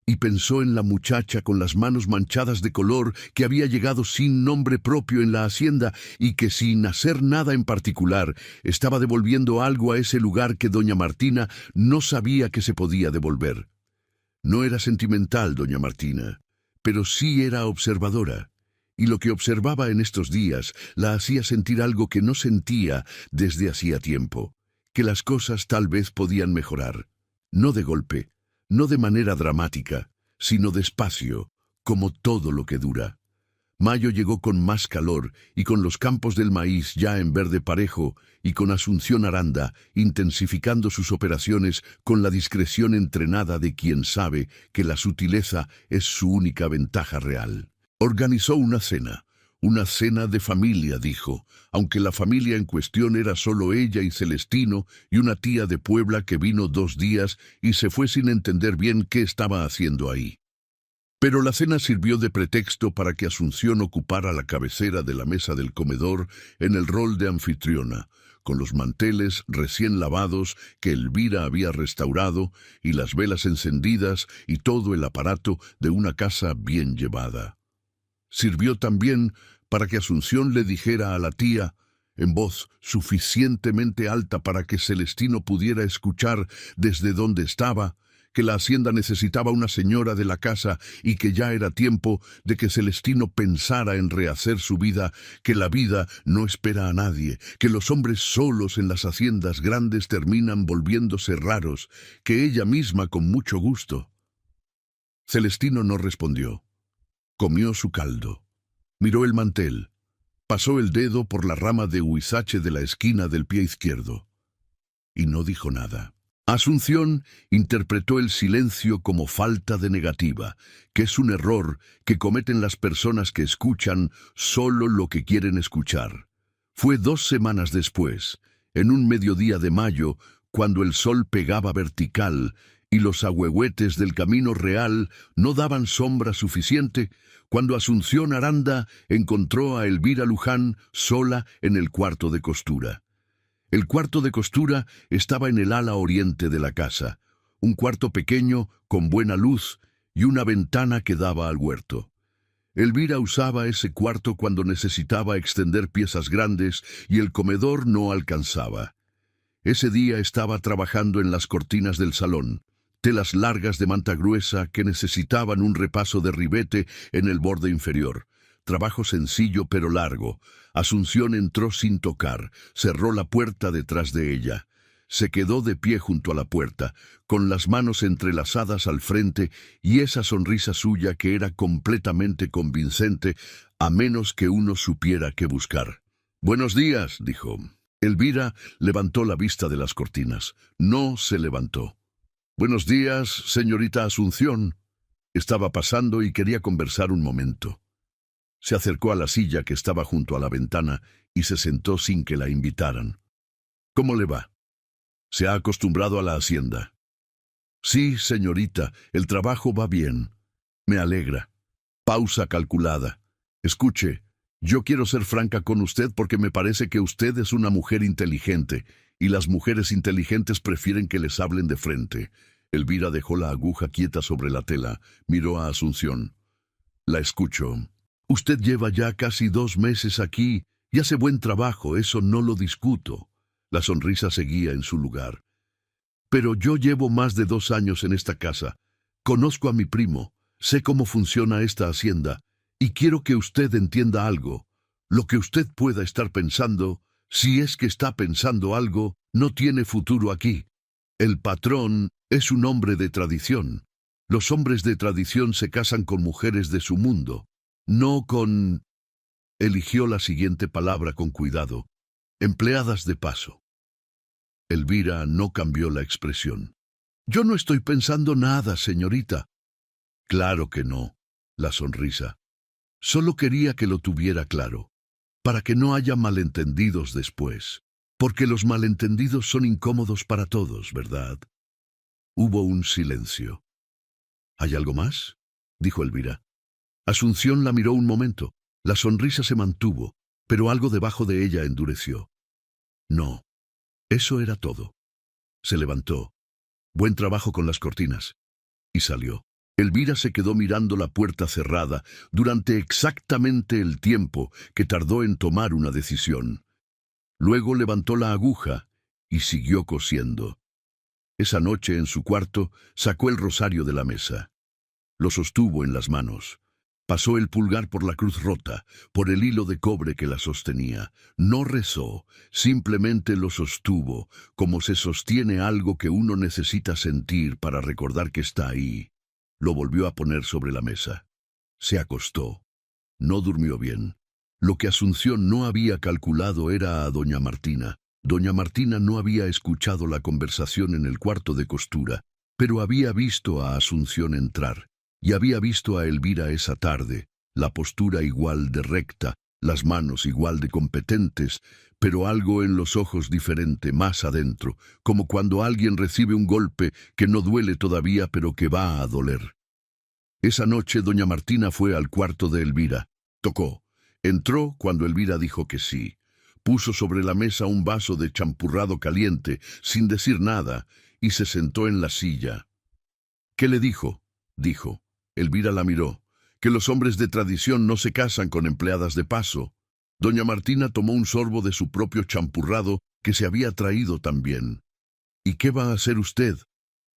y pensó en la muchacha con las manos manchadas de color que había llegado sin nombre propio en la hacienda y que sin hacer nada en particular estaba devolviendo algo a ese lugar que doña Martina no sabía que se podía devolver. No era sentimental, doña Martina, pero sí era observadora, y lo que observaba en estos días la hacía sentir algo que no sentía desde hacía tiempo, que las cosas tal vez podían mejorar, no de golpe, no de manera dramática, sino despacio, como todo lo que dura. Mayo llegó con más calor y con los campos del maíz ya en verde parejo y con Asunción Aranda intensificando sus operaciones con la discreción entrenada de quien sabe que la sutileza es su única ventaja real. Organizó una cena de familia, dijo, aunque la familia en cuestión era solo ella y Celestino y una tía de Puebla que vino 2 días y se fue sin entender bien qué estaba haciendo ahí. Pero la cena sirvió de pretexto para que Asunción ocupara la cabecera de la mesa del comedor en el rol de anfitriona, con los manteles recién lavados que Elvira había restaurado y las velas encendidas y todo el aparato de una casa bien llevada. Sirvió también para que Asunción le dijera a la tía, en voz suficientemente alta para que Celestino pudiera escuchar desde donde estaba, que la hacienda necesitaba una señora de la casa y que ya era tiempo de que Celestino pensara en rehacer su vida, que la vida no espera a nadie, que los hombres solos en las haciendas grandes terminan volviéndose raros, que ella misma con mucho gusto. Celestino no respondió. Comió su caldo. Miró el mantel. Pasó el dedo por la rama de huizache de la esquina del pie izquierdo. Y no dijo nada. Asunción interpretó el silencio como falta de negativa, que es un error que cometen las personas que escuchan solo lo que quieren escuchar. Fue 2 semanas después, en un mediodía de mayo, cuando el sol pegaba vertical y los ahuehuetes del camino real no daban sombra suficiente, cuando Asunción Aranda encontró a Elvira Luján sola en el cuarto de costura. El cuarto de costura estaba en el ala oriente de la casa, un cuarto pequeño con buena luz y una ventana que daba al huerto. Elvira usaba ese cuarto cuando necesitaba extender piezas grandes y el comedor no alcanzaba. Ese día estaba trabajando en las cortinas del salón, telas largas de manta gruesa que necesitaban un repaso de ribete en el borde inferior. Trabajo sencillo pero largo. Asunción entró sin tocar, cerró la puerta detrás de ella. Se quedó de pie junto a la puerta, con las manos entrelazadas al frente y esa sonrisa suya que era completamente convincente, a menos que uno supiera qué buscar. «Buenos días», dijo. Elvira levantó la vista de las cortinas. No se levantó. «Buenos días, señorita Asunción». Estaba pasando y quería conversar un momento. Se acercó a la silla que estaba junto a la ventana y se sentó sin que la invitaran. «¿Cómo le va? ¿Se ha acostumbrado a la hacienda?» «Sí, señorita, el trabajo va bien. Me alegra». Pausa calculada. «Escuche, yo quiero ser franca con usted porque me parece que usted es una mujer inteligente, y las mujeres inteligentes prefieren que les hablen de frente». Elvira dejó la aguja quieta sobre la tela, miró a Asunción. «La escucho. Usted lleva ya casi 2 meses aquí y hace buen trabajo, eso no lo discuto». La sonrisa seguía en su lugar. «Pero yo llevo más de 2 años en esta casa. Conozco a mi primo, sé cómo funciona esta hacienda, y quiero que usted entienda algo. Lo que usted pueda estar pensando, si es que está pensando algo, no tiene futuro aquí. El patrón es un hombre de tradición. Los hombres de tradición se casan con mujeres de su mundo, no con...» Eligió la siguiente palabra con cuidado. «Empleadas de paso». Elvira no cambió la expresión. «Yo no estoy pensando nada, señorita». «Claro que no», la sonrisa. «Solo quería que lo tuviera claro, para que no haya malentendidos después, porque los malentendidos son incómodos para todos, ¿verdad?» Hubo un silencio. «¿Hay algo más?», dijo Elvira. Asunción la miró un momento. La sonrisa se mantuvo, pero algo debajo de ella endureció. «No, eso era todo». Se levantó. «Buen trabajo con las cortinas». Y salió. Elvira se quedó mirando la puerta cerrada durante exactamente el tiempo que tardó en tomar una decisión. Luego levantó la aguja y siguió cosiendo. Esa noche en su cuarto sacó el rosario de la mesa. Lo sostuvo en las manos. Pasó el pulgar por la cruz rota, por el hilo de cobre que la sostenía. No rezó, simplemente lo sostuvo, como se sostiene algo que uno necesita sentir para recordar que está ahí. Lo volvió a poner sobre la mesa. Se acostó. No durmió bien. Lo que Asunción no había calculado era a doña Martina. Doña Martina no había escuchado la conversación en el cuarto de costura, pero había visto a Asunción entrar. Y había visto a Elvira esa tarde, la postura igual de recta, las manos igual de competentes, pero algo en los ojos diferente, más adentro, como cuando alguien recibe un golpe que no duele todavía pero que va a doler. Esa noche doña Martina fue al cuarto de Elvira. Tocó. Entró cuando Elvira dijo que sí. Puso sobre la mesa un vaso de champurrado caliente, sin decir nada, y se sentó en la silla. «¿Qué le dijo?», dijo. Elvira la miró. «Que los hombres de tradición no se casan con empleadas de paso». Doña Martina tomó un sorbo de su propio champurrado que se había traído también. «¿Y qué va a hacer usted?».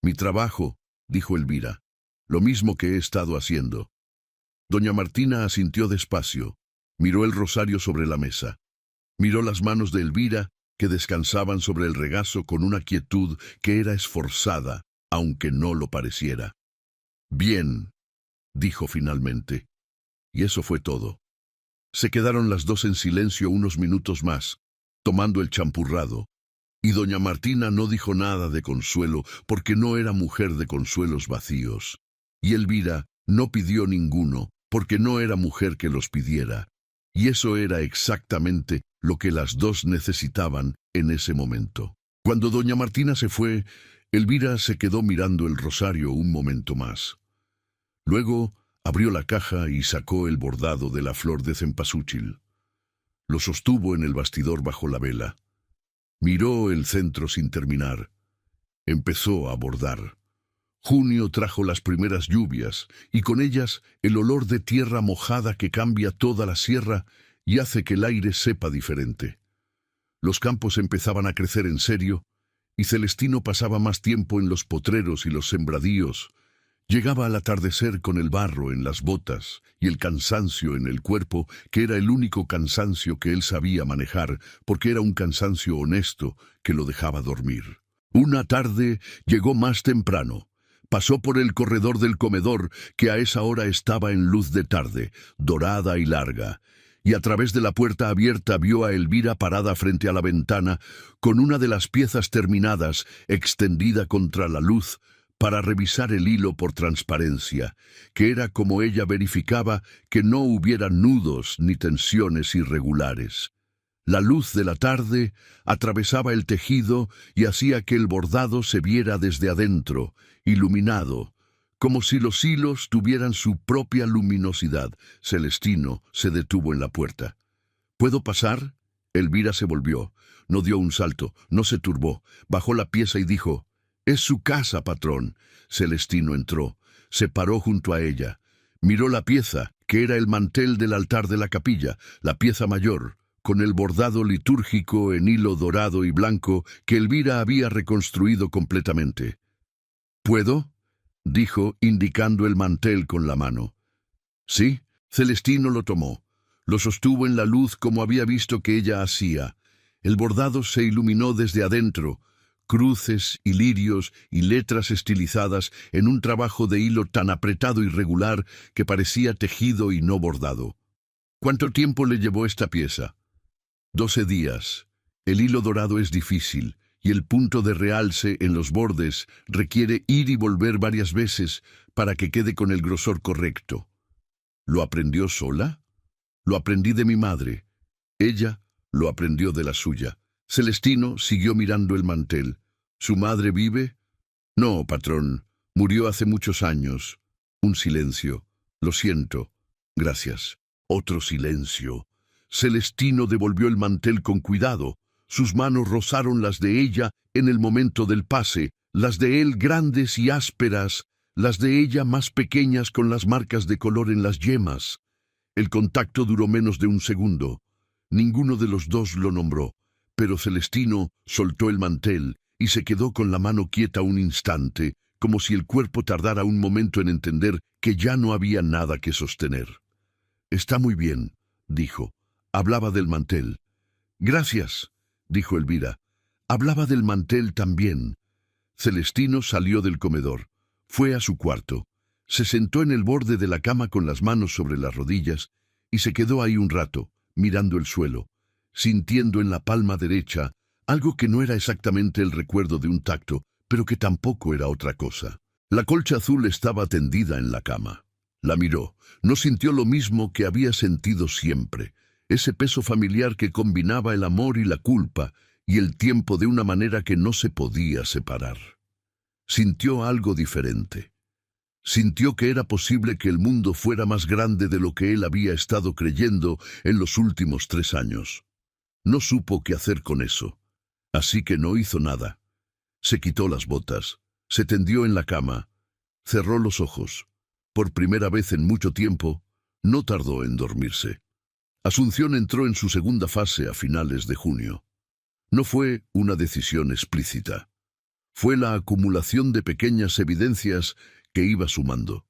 «Mi trabajo», dijo Elvira. Lo mismo que he estado haciendo. Doña Martina asintió despacio. Miró el rosario sobre la mesa. Miró las manos de Elvira, que descansaban sobre el regazo con una quietud que era esforzada, aunque no lo pareciera. Bien, dijo finalmente. Y eso fue todo. Se quedaron las dos en silencio unos minutos más, tomando el champurrado. Y doña Martina no dijo nada de consuelo, porque no era mujer de consuelos vacíos. Y Elvira no pidió ninguno, porque no era mujer que los pidiera. Y eso era exactamente lo que las dos necesitaban en ese momento. Cuando doña Martina se fue, Elvira se quedó mirando el rosario un momento más. Luego abrió la caja y sacó el bordado de la flor de cempasúchil. Lo sostuvo en el bastidor bajo la vela. Miró el centro sin terminar. Empezó a bordar. Junio trajo las primeras lluvias, y con ellas el olor de tierra mojada que cambia toda la sierra y hace que el aire sepa diferente. Los campos empezaban a crecer en serio, y Celestino pasaba más tiempo en los potreros y los sembradíos. Llegaba al atardecer con el barro en las botas y el cansancio en el cuerpo, que era el único cansancio que él sabía manejar, porque era un cansancio honesto que lo dejaba dormir. Una tarde llegó más temprano. Pasó por el corredor del comedor, que a esa hora estaba en luz de tarde, dorada y larga, y a través de la puerta abierta vio a Elvira parada frente a la ventana, con una de las piezas terminadas, extendida contra la luz, para revisar el hilo por transparencia, que era como ella verificaba que no hubiera nudos ni tensiones irregulares. La luz de la tarde atravesaba el tejido y hacía que el bordado se viera desde adentro, iluminado, como si los hilos tuvieran su propia luminosidad. Celestino se detuvo en la puerta. ¿Puedo pasar? Elvira se volvió. No dio un salto, no se turbó. Bajó la pieza y dijo: «Es su casa, patrón». Celestino entró, se paró junto a ella. Miró la pieza, que era el mantel del altar de la capilla, la pieza mayor, con el bordado litúrgico en hilo dorado y blanco que Elvira había reconstruido completamente. «¿Puedo?», dijo, indicando el mantel con la mano. Sí, Celestino lo tomó. Lo sostuvo en la luz como había visto que ella hacía. El bordado se iluminó desde adentro, cruces y lirios y letras estilizadas en un trabajo de hilo tan apretado y regular que parecía tejido y no bordado. ¿Cuánto tiempo le llevó esta pieza? 12 días. El hilo dorado es difícil, y el punto de realce en los bordes requiere ir y volver varias veces para que quede con el grosor correcto. ¿Lo aprendió sola? Lo aprendí de mi madre. Ella lo aprendió de la suya. Celestino siguió mirando el mantel. ¿Su madre vive? No, patrón. Murió hace muchos años. Un silencio. Lo siento. Gracias. Otro silencio. Celestino devolvió el mantel con cuidado. Sus manos rozaron las de ella en el momento del pase, las de él grandes y ásperas, las de ella más pequeñas con las marcas de color en las yemas. El contacto duró menos de un segundo. Ninguno de los dos lo nombró, pero Celestino soltó el mantel y se quedó con la mano quieta un instante, como si el cuerpo tardara un momento en entender que ya no había nada que sostener. «Está muy bien», dijo. Hablaba del mantel. «Gracias», dijo Elvira. Hablaba del mantel también. Celestino salió del comedor. Fue a su cuarto. Se sentó en el borde de la cama con las manos sobre las rodillas y se quedó ahí un rato, mirando el suelo, sintiendo en la palma derecha algo que no era exactamente el recuerdo de un tacto, pero que tampoco era otra cosa. La colcha azul estaba tendida en la cama. La miró. No sintió lo mismo que había sentido siempre. Ese peso familiar que combinaba el amor y la culpa y el tiempo de una manera que no se podía separar. Sintió algo diferente. Sintió que era posible que el mundo fuera más grande de lo que él había estado creyendo en los últimos 3 años. No supo qué hacer con eso, así que no hizo nada. Se quitó las botas, se tendió en la cama, cerró los ojos. Por primera vez en mucho tiempo, no tardó en dormirse. Asunción entró en su segunda fase a finales de junio. No fue una decisión explícita. Fue la acumulación de pequeñas evidencias que iba sumando.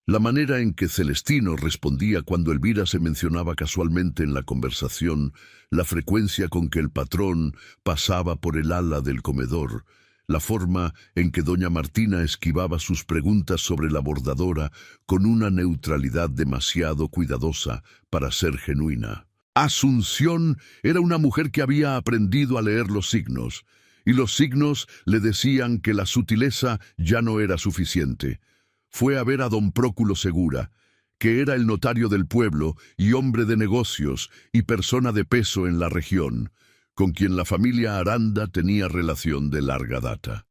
La manera en que Celestino respondía cuando Elvira se mencionaba casualmente en la conversación, la frecuencia con que el patrón pasaba por el ala del comedor, la forma en que doña Martina esquivaba sus preguntas sobre la bordadora con una neutralidad demasiado cuidadosa para ser genuina. Asunción era una mujer que había aprendido a leer los signos, y los signos le decían que la sutileza ya no era suficiente. Fue a ver a don Próculo Segura, que era el notario del pueblo y hombre de negocios y persona de peso en la región, con quien la familia Aranda tenía relación de larga data.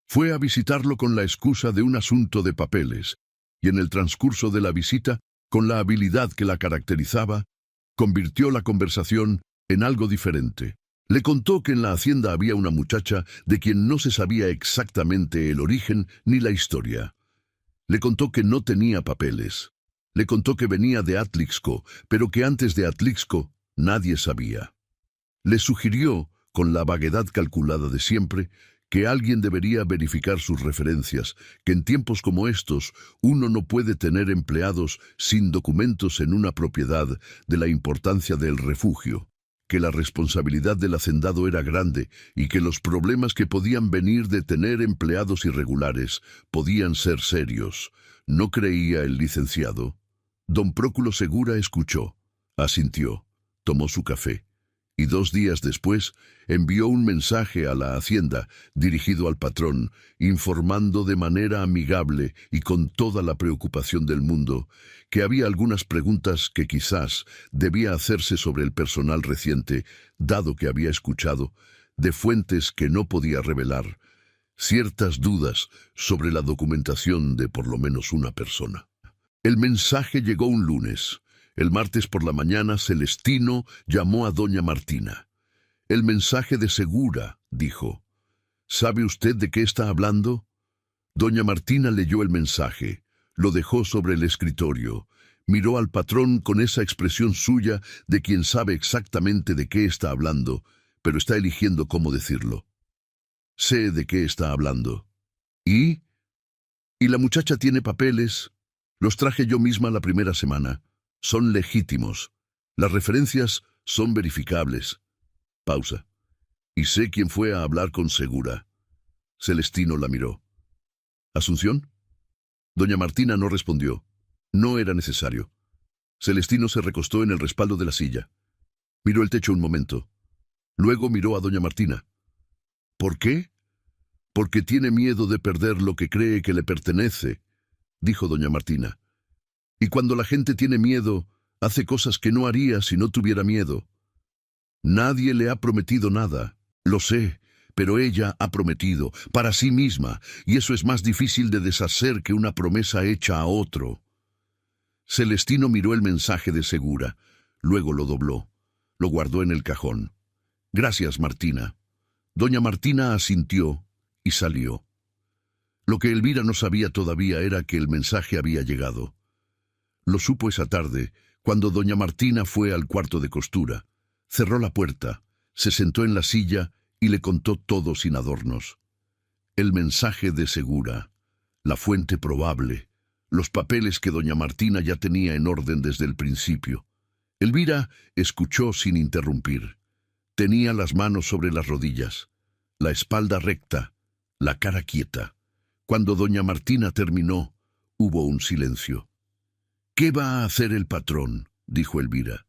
Fue a visitarlo con la excusa de un asunto de papeles, y en el transcurso de la visita, con la habilidad que la caracterizaba, convirtió la conversación en algo diferente. Le contó que en la hacienda había una muchacha de quien no se sabía exactamente el origen ni la historia. Le contó que no tenía papeles. Le contó que venía de Atlixco, pero que antes de Atlixco nadie sabía. Le sugirió, con la vaguedad calculada de siempre, que alguien debería verificar sus referencias, que en tiempos como estos uno no puede tener empleados sin documentos en una propiedad de la importancia del refugio, que la responsabilidad del hacendado era grande y que los problemas que podían venir de tener empleados irregulares podían ser serios. ¿No creía el licenciado? Don Próculo Segura escuchó, asintió, tomó su café y 2 días después envió un mensaje a la hacienda dirigido al patrón, informando de manera amigable y con toda la preocupación del mundo que había algunas preguntas que quizás debía hacerse sobre el personal reciente, dado que había escuchado, de fuentes que no podía revelar, ciertas dudas sobre la documentación de por lo menos una persona. El mensaje llegó un lunes. El martes por la mañana Celestino llamó a doña Martina. El mensaje de Segura, dijo. ¿Sabe usted de qué está hablando? Doña Martina leyó el mensaje, lo dejó sobre el escritorio, miró al patrón con esa expresión suya de quien sabe exactamente de qué está hablando, pero está eligiendo cómo decirlo. Sé de qué está hablando. ¿Y? ¿Y la muchacha tiene papeles? Los traje yo misma la primera semana. Son legítimos. Las referencias son verificables. Pausa. Y sé quién fue a hablar con Segura. Celestino la miró. ¿Asunción? Doña Martina no respondió. No era necesario. Celestino se recostó en el respaldo de la silla. Miró el techo un momento. Luego miró a doña Martina. ¿Por qué? Porque tiene miedo de perder lo que cree que le pertenece, dijo doña Martina. Y cuando la gente tiene miedo, hace cosas que no haría si no tuviera miedo. Nadie le ha prometido nada, lo sé, pero ella ha prometido, para sí misma, y eso es más difícil de deshacer que una promesa hecha a otro. Celestino miró el mensaje de Segura, luego lo dobló, lo guardó en el cajón. Gracias, Martina. Doña Martina asintió y salió. Lo que Elvira no sabía todavía era que el mensaje había llegado. Lo supo esa tarde, cuando doña Martina fue al cuarto de costura. Cerró la puerta, se sentó en la silla y le contó todo sin adornos. El mensaje de Segura, la fuente probable, los papeles que doña Martina ya tenía en orden desde el principio. Elvira escuchó sin interrumpir. Tenía las manos sobre las rodillas, la espalda recta, la cara quieta. Cuando doña Martina terminó, hubo un silencio. «¿Qué va a hacer el patrón?», dijo Elvira.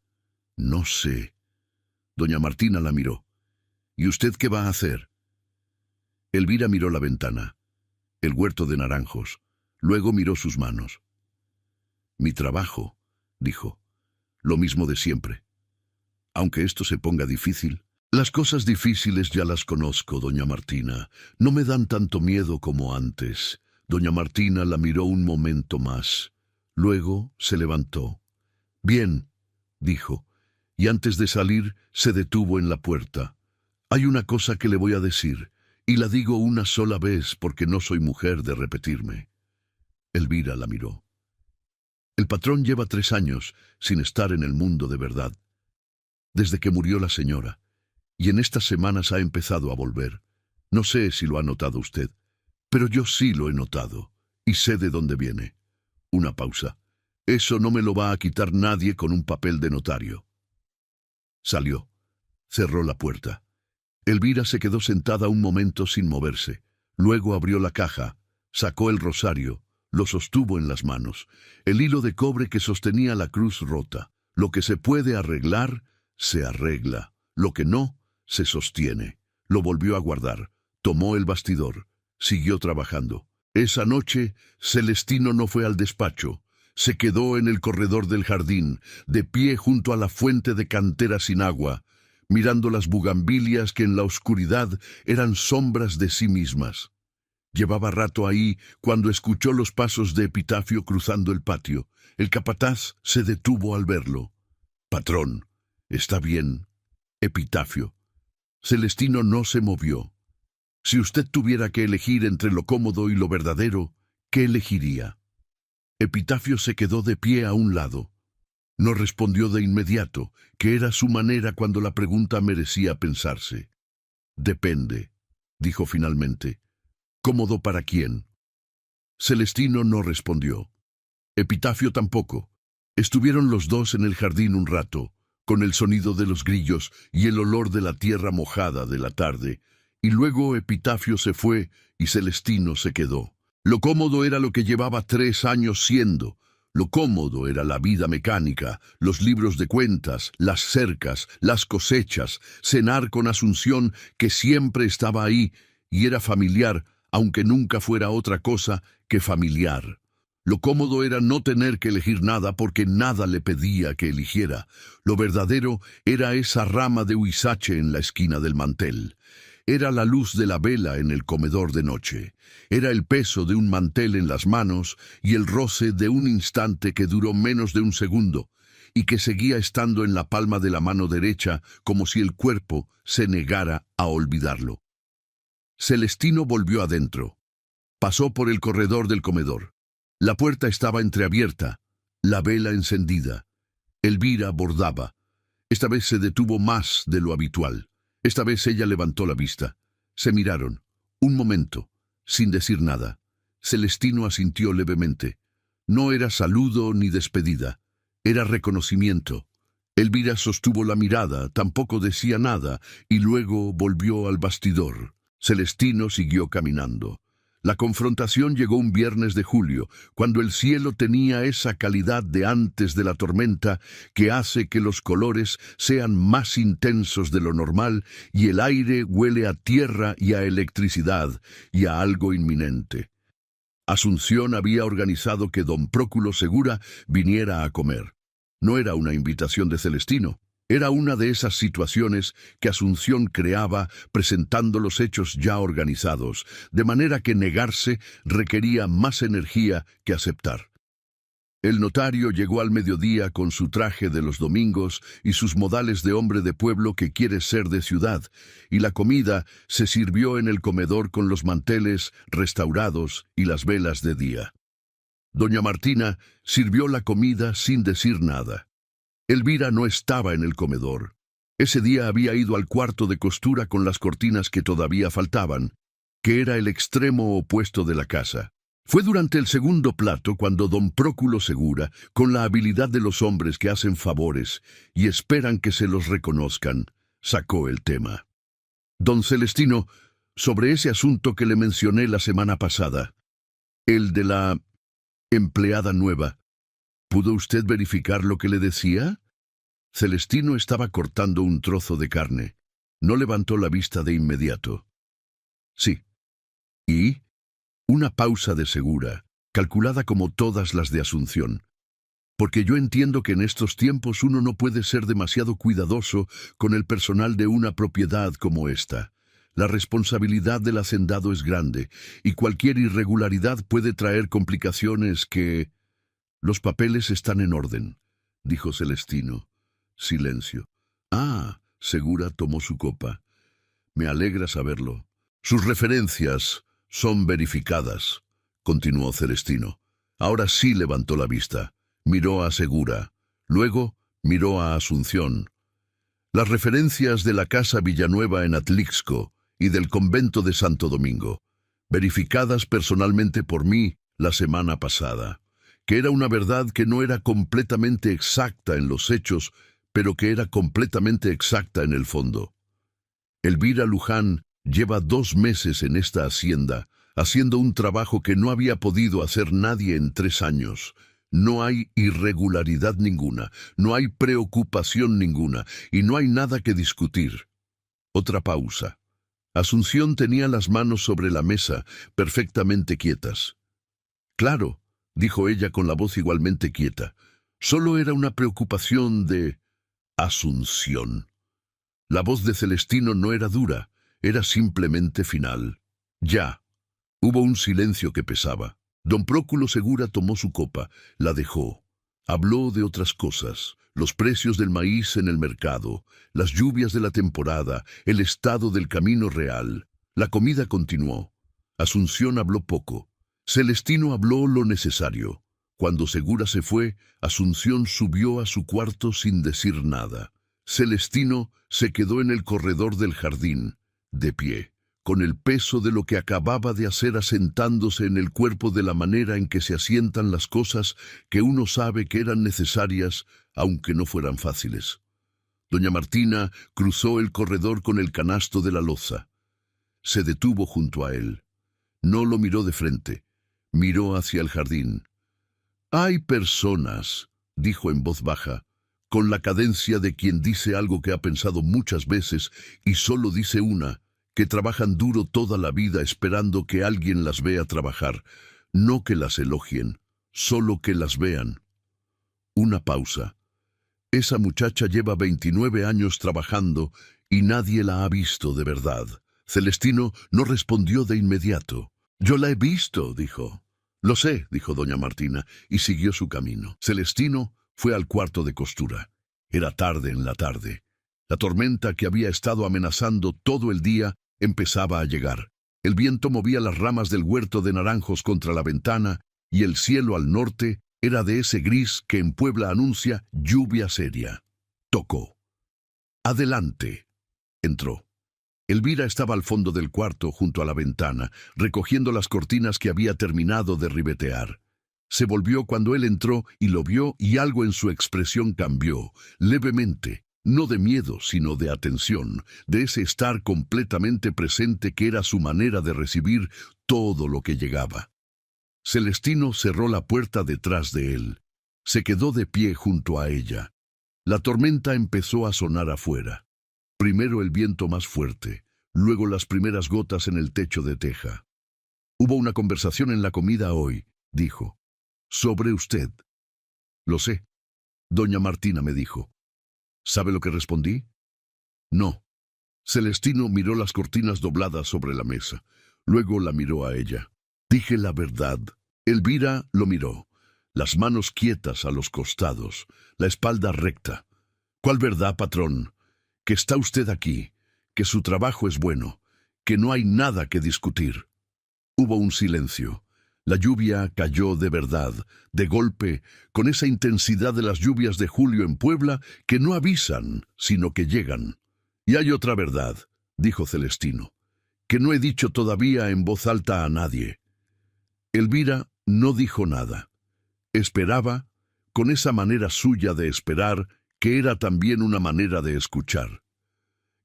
«No sé». Doña Martina la miró. «¿Y usted qué va a hacer?». Elvira miró la ventana, el huerto de naranjos, luego miró sus manos. «Mi trabajo», dijo, «lo mismo de siempre. Aunque esto se ponga difícil». «Las cosas difíciles ya las conozco, doña Martina. No me dan tanto miedo como antes». Doña Martina la miró un momento más. Luego se levantó. «Bien», dijo, y antes de salir se detuvo en la puerta. «Hay una cosa que le voy a decir, y la digo una sola vez porque no soy mujer de repetirme». Elvira la miró. «El patrón lleva 3 años sin estar en el mundo de verdad, desde que murió la señora, y en estas semanas ha empezado a volver. No sé si lo ha notado usted, pero yo sí lo he notado, y sé de dónde viene. Una pausa. Eso no me lo va a quitar nadie con un papel de notario. Salió. Cerró la puerta. Elvira se quedó sentada un momento sin moverse. Luego abrió la caja, sacó el rosario, lo sostuvo en las manos. El hilo de cobre que sostenía la cruz rota. Lo que se puede arreglar, se arregla. Lo que no, se sostiene. Lo volvió a guardar. Tomó el bastidor. Siguió trabajando. Esa noche, Celestino no fue al despacho. Se quedó en el corredor del jardín, de pie junto a la fuente de cantera sin agua, mirando las bugambilias que en la oscuridad eran sombras de sí mismas. Llevaba rato ahí cuando escuchó los pasos de Epitafio cruzando el patio. El capataz se detuvo al verlo. «Patrón, ¿está bien?» «Epitafio». Celestino no se movió. Si usted tuviera que elegir entre lo cómodo y lo verdadero, ¿qué elegiría? Epitafio se quedó de pie a un lado. No respondió de inmediato, que era su manera cuando la pregunta merecía pensarse. «Depende», dijo finalmente. «¿Cómodo para quién?» Celestino no respondió. Epitafio tampoco. Estuvieron los dos en el jardín un rato, con el sonido de los grillos y el olor de la tierra mojada de la tarde, y luego Epitafio se fue y Celestino se quedó. Lo cómodo era lo que llevaba 3 años siendo. Lo cómodo era la vida mecánica, los libros de cuentas, las cercas, las cosechas, cenar con Asunción, que siempre estaba ahí, y era familiar, aunque nunca fuera otra cosa que familiar. Lo cómodo era no tener que elegir nada porque nada le pedía que eligiera. Lo verdadero era esa rama de huizache en la esquina del mantel. Era la luz de la vela en el comedor de noche. Era el peso de un mantel en las manos y el roce de un instante que duró menos de un segundo y que seguía estando en la palma de la mano derecha como si el cuerpo se negara a olvidarlo. Celestino volvió adentro. Pasó por el corredor del comedor. La puerta estaba entreabierta, la vela encendida. Elvira bordaba. Esta vez se detuvo más de lo habitual. Esta vez ella levantó la vista. Se miraron. Un momento, sin decir nada. Celestino asintió levemente. No era saludo ni despedida. Era reconocimiento. Elvira sostuvo la mirada, tampoco decía nada, y luego volvió al bastidor. Celestino siguió caminando. La confrontación llegó un viernes de julio, cuando el cielo tenía esa calidad de antes de la tormenta que hace que los colores sean más intensos de lo normal y el aire huele a tierra y a electricidad y a algo inminente. Asunción había organizado que don Próculo Segura viniera a comer. No era una invitación de Celestino. Era una de esas situaciones que Asunción creaba presentando los hechos ya organizados, de manera que negarse requería más energía que aceptar. El notario llegó al mediodía con su traje de los domingos y sus modales de hombre de pueblo que quiere ser de ciudad, y la comida se sirvió en el comedor con los manteles restaurados y las velas de día. Doña Martina sirvió la comida sin decir nada. Elvira no estaba en el comedor. Ese día había ido al cuarto de costura con las cortinas que todavía faltaban, que era el extremo opuesto de la casa. Fue durante el segundo plato cuando don Próculo Segura, con la habilidad de los hombres que hacen favores y esperan que se los reconozcan, sacó el tema. Don Celestino, sobre ese asunto que le mencioné la semana pasada, el de la empleada nueva, ¿pudo usted verificar lo que le decía? Celestino estaba cortando un trozo de carne. No levantó la vista de inmediato. Sí. ¿Y? Una pausa de Segura, calculada como todas las de Asunción. Porque yo entiendo que en estos tiempos uno no puede ser demasiado cuidadoso con el personal de una propiedad como esta. La responsabilidad del hacendado es grande, y cualquier irregularidad puede traer complicaciones que... Los papeles están en orden, dijo Celestino. Silencio. Ah, Segura tomó su copa. Me alegra saberlo. Sus referencias son verificadas, continuó Celestino. Ahora sí levantó la vista. Miró a Segura. Luego miró a Asunción. Las referencias de la casa Villanueva en Atlixco y del convento de Santo Domingo, verificadas personalmente por mí la semana pasada, que era una verdad que no era completamente exacta en los hechos, pero que era completamente exacta en el fondo. Elvira Luján lleva 2 meses en esta hacienda, haciendo un trabajo que no había podido hacer nadie en 3 años. No hay irregularidad ninguna, no hay preocupación ninguna, y no hay nada que discutir. Otra pausa. Asunción tenía las manos sobre la mesa, perfectamente quietas. «Claro», dijo ella con la voz igualmente quieta, «solo era una preocupación de Asunción». La voz de Celestino no era dura, era simplemente final. «Ya». Hubo un silencio que pesaba. Don Próculo Segura tomó su copa, la dejó. Habló de otras cosas, los precios del maíz en el mercado, las lluvias de la temporada, el estado del camino real. La comida continuó. Asunción habló poco. Celestino habló lo necesario. Cuando Segura se fue, Asunción subió a su cuarto sin decir nada. Celestino se quedó en el corredor del jardín, de pie, con el peso de lo que acababa de hacer asentándose en el cuerpo de la manera en que se asientan las cosas que uno sabe que eran necesarias, aunque no fueran fáciles. Doña Martina cruzó el corredor con el canasto de la loza. Se detuvo junto a él. No lo miró de frente. Miró hacia el jardín. «Hay personas», dijo en voz baja, con la cadencia de quien dice algo que ha pensado muchas veces y solo dice una, que trabajan duro toda la vida esperando que alguien las vea trabajar, no que las elogien, solo que las vean. Una pausa. Esa muchacha lleva 29 años trabajando y nadie la ha visto de verdad. Celestino no respondió de inmediato. «Yo la he visto», dijo. «Lo sé», dijo doña Martina, y siguió su camino. Celestino fue al cuarto de costura. Era tarde en la tarde. La tormenta que había estado amenazando todo el día empezaba a llegar. El viento movía las ramas del huerto de naranjos contra la ventana y el cielo al norte era de ese gris que en Puebla anuncia lluvia seria. Tocó. «Adelante». Entró. Elvira estaba al fondo del cuarto, junto a la ventana, recogiendo las cortinas que había terminado de ribetear. Se volvió cuando él entró y lo vio y algo en su expresión cambió, levemente, no de miedo, sino de atención, de ese estar completamente presente que era su manera de recibir todo lo que llegaba. Celestino cerró la puerta detrás de él. Se quedó de pie junto a ella. La tormenta empezó a sonar afuera. Primero el viento más fuerte, luego las primeras gotas en el techo de teja. «Hubo una conversación en la comida hoy», dijo. «Sobre usted». «Lo sé», doña Martina me dijo. ¿Sabe lo que respondí? «No». Celestino miró las cortinas dobladas sobre la mesa. Luego la miró a ella. «Dije la verdad». Elvira lo miró, las manos quietas a los costados, la espalda recta. «¿Cuál verdad, patrón? Que está usted aquí, que su trabajo es bueno, que no hay nada que discutir». Hubo un silencio. La lluvia cayó de verdad, de golpe, con esa intensidad de las lluvias de julio en Puebla que no avisan, sino que llegan. «Y hay otra verdad», dijo Celestino, «que no he dicho todavía en voz alta a nadie». Elvira no dijo nada. Esperaba, con esa manera suya de esperar, que era también una manera de escuchar.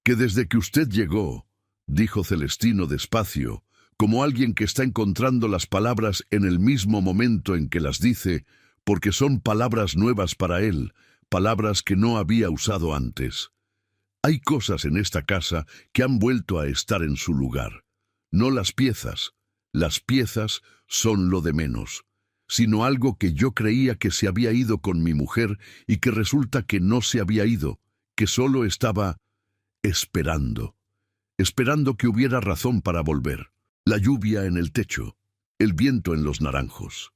«Que desde que usted llegó», dijo Celestino despacio, como alguien que está encontrando las palabras en el mismo momento en que las dice, porque son palabras nuevas para él, palabras que no había usado antes. «Hay cosas en esta casa que han vuelto a estar en su lugar. No las piezas son lo de menos, sino algo que yo creía que se había ido con mi mujer y que resulta que no se había ido, que solo estaba esperando que hubiera razón para volver. La lluvia en el techo, el viento en los naranjos».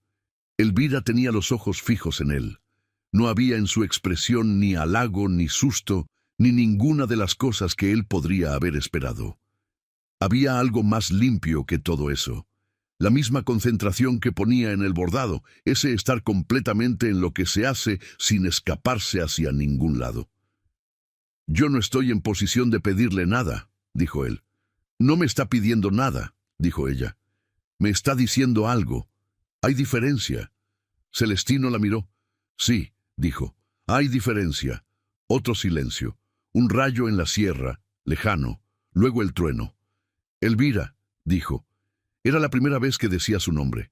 Elvira tenía los ojos fijos en él. No había en su expresión ni halago, ni susto, ni ninguna de las cosas que él podría haber esperado. Había algo más limpio que todo eso. La misma concentración que ponía en el bordado, ese estar completamente en lo que se hace sin escaparse hacia ningún lado. «Yo no estoy en posición de pedirle nada», dijo él. No me está pidiendo nada, dijo ella. Me está diciendo algo. Hay diferencia. Celestino la miró. Sí, dijo. Hay diferencia. Otro silencio. Un rayo en la sierra, lejano. Luego el trueno. Elvira, dijo. Era la primera vez que decía su nombre.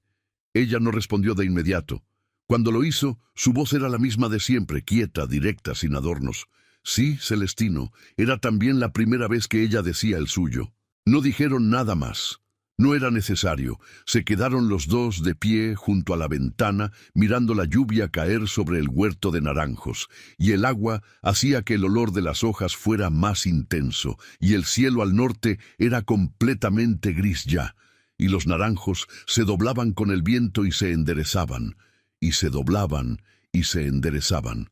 Ella no respondió de inmediato. Cuando lo hizo, su voz era la misma de siempre, quieta, directa, sin adornos. Sí, Celestino, era también la primera vez que ella decía el suyo. No dijeron nada más. No era necesario. Se quedaron los dos de pie junto a la ventana, mirando la lluvia caer sobre el huerto de naranjos, y el agua hacía que el olor de las hojas fuera más intenso, y el cielo al norte era completamente gris ya, y los naranjos se doblaban con el viento y se enderezaban, y se doblaban y se enderezaban.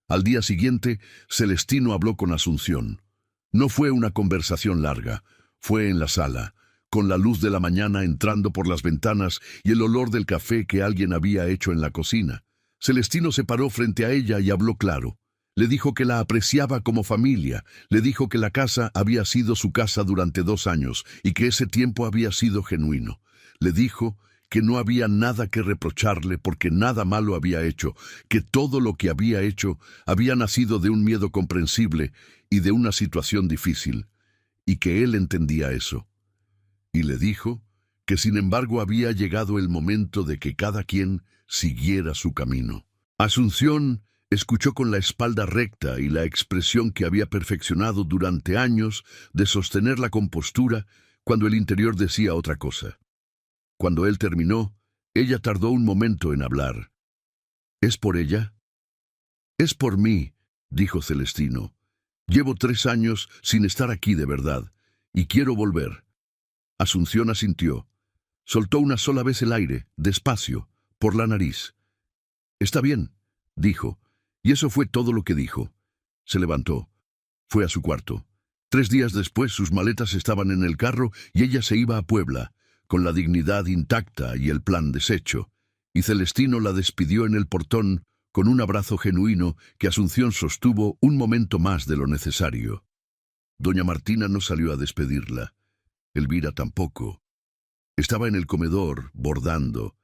Al día siguiente, Celestino habló con Asunción. No fue una conversación larga, fue en la sala, con la luz de la mañana entrando por las ventanas y el olor del café que alguien había hecho en la cocina. Celestino se paró frente a ella y habló claro. Le dijo que la apreciaba como familia, le dijo que la casa había sido su casa durante 2 años y que ese tiempo había sido genuino. Le dijo que no había nada que reprocharle porque nada malo había hecho, que todo lo que había hecho había nacido de un miedo comprensible y de una situación difícil, y que él entendía eso. Y le dijo que sin embargo había llegado el momento de que cada quien siguiera su camino. Asunción escuchó con la espalda recta y la expresión que había perfeccionado durante años de sostener la compostura cuando el interior decía otra cosa. Cuando él terminó, ella tardó un momento en hablar. ¿Es por ella? Es por mí, dijo Celestino. Llevo 3 años sin estar aquí de verdad, y quiero volver. Asunción asintió. Soltó una sola vez el aire, despacio, por la nariz. Está bien, dijo, y eso fue todo lo que dijo. Se levantó. Fue a su cuarto. 3 días después sus maletas estaban en el carro y ella se iba a Puebla, con la dignidad intacta y el plan deshecho, y Celestino la despidió en el portón con un abrazo genuino que Asunción sostuvo un momento más de lo necesario. Doña Martina no salió a despedirla. Elvira tampoco. Estaba en el comedor, bordando.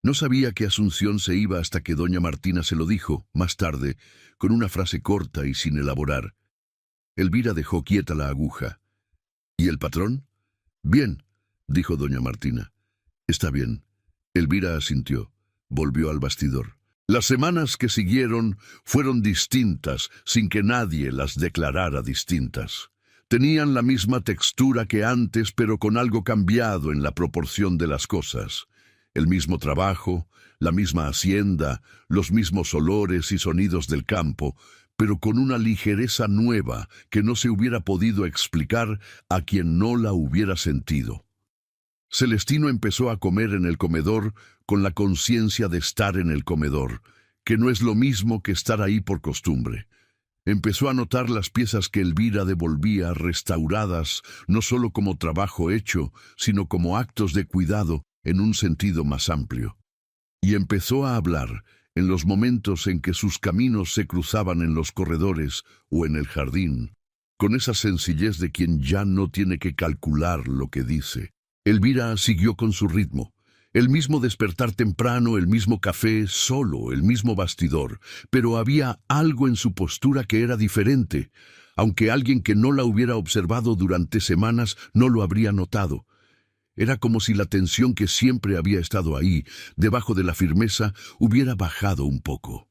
No sabía que Asunción se iba hasta que doña Martina se lo dijo, más tarde, con una frase corta y sin elaborar. Elvira dejó quieta la aguja. ¿Y el patrón? Bien, dijo doña Martina. Está bien. Elvira asintió. Volvió al bastidor. Las semanas que siguieron fueron distintas, sin que nadie las declarara distintas. Tenían la misma textura que antes, pero con algo cambiado en la proporción de las cosas. El mismo trabajo, la misma hacienda, los mismos olores y sonidos del campo, pero con una ligereza nueva que no se hubiera podido explicar a quien no la hubiera sentido. Celestino empezó a comer en el comedor con la conciencia de estar en el comedor, que no es lo mismo que estar ahí por costumbre. Empezó a notar las piezas que Elvira devolvía restauradas, no solo como trabajo hecho, sino como actos de cuidado en un sentido más amplio. Y empezó a hablar en los momentos en que sus caminos se cruzaban en los corredores o en el jardín, con esa sencillez de quien ya no tiene que calcular lo que dice. Elvira siguió con su ritmo. El mismo despertar temprano, el mismo café, solo, el mismo bastidor, pero había algo en su postura que era diferente, aunque alguien que no la hubiera observado durante semanas no lo habría notado. Era como si la tensión que siempre había estado ahí, debajo de la firmeza, hubiera bajado un poco.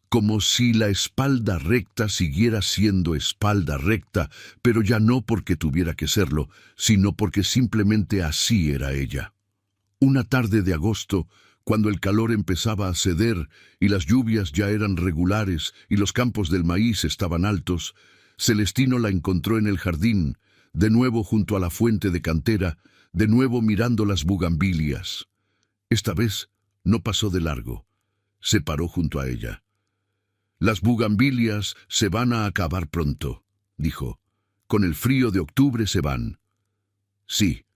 Como si la espalda recta siguiera siendo espalda recta, pero ya no porque tuviera que serlo, sino porque simplemente así era ella. Una tarde de agosto, cuando el calor empezaba a ceder y las lluvias ya eran regulares y los campos del maíz estaban altos, Celestino la encontró en el jardín, de nuevo junto a la fuente de cantera, de nuevo mirando las bugambilias. Esta vez no pasó de largo. Se paró junto a ella. Las bugambilias se van a acabar pronto, dijo. Con el frío de octubre se van. Sí,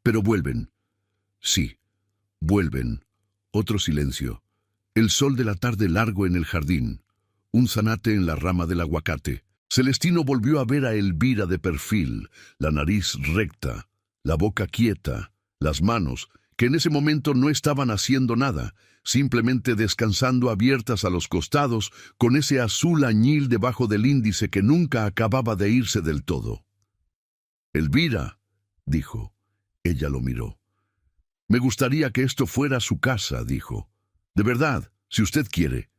pero vuelven. Sí, vuelven. Otro silencio. El sol de la tarde largo en el jardín. Un zanate en la rama del aguacate. Celestino volvió a ver a Elvira de perfil, la nariz recta, la boca quieta, las manos, que en ese momento no estaban haciendo nada, simplemente descansando abiertas a los costados, con ese azul añil debajo del índice que nunca acababa de irse del todo. «Elvira», dijo. Ella lo miró. «Me gustaría que esto fuera su casa», dijo. «De verdad, si usted quiere».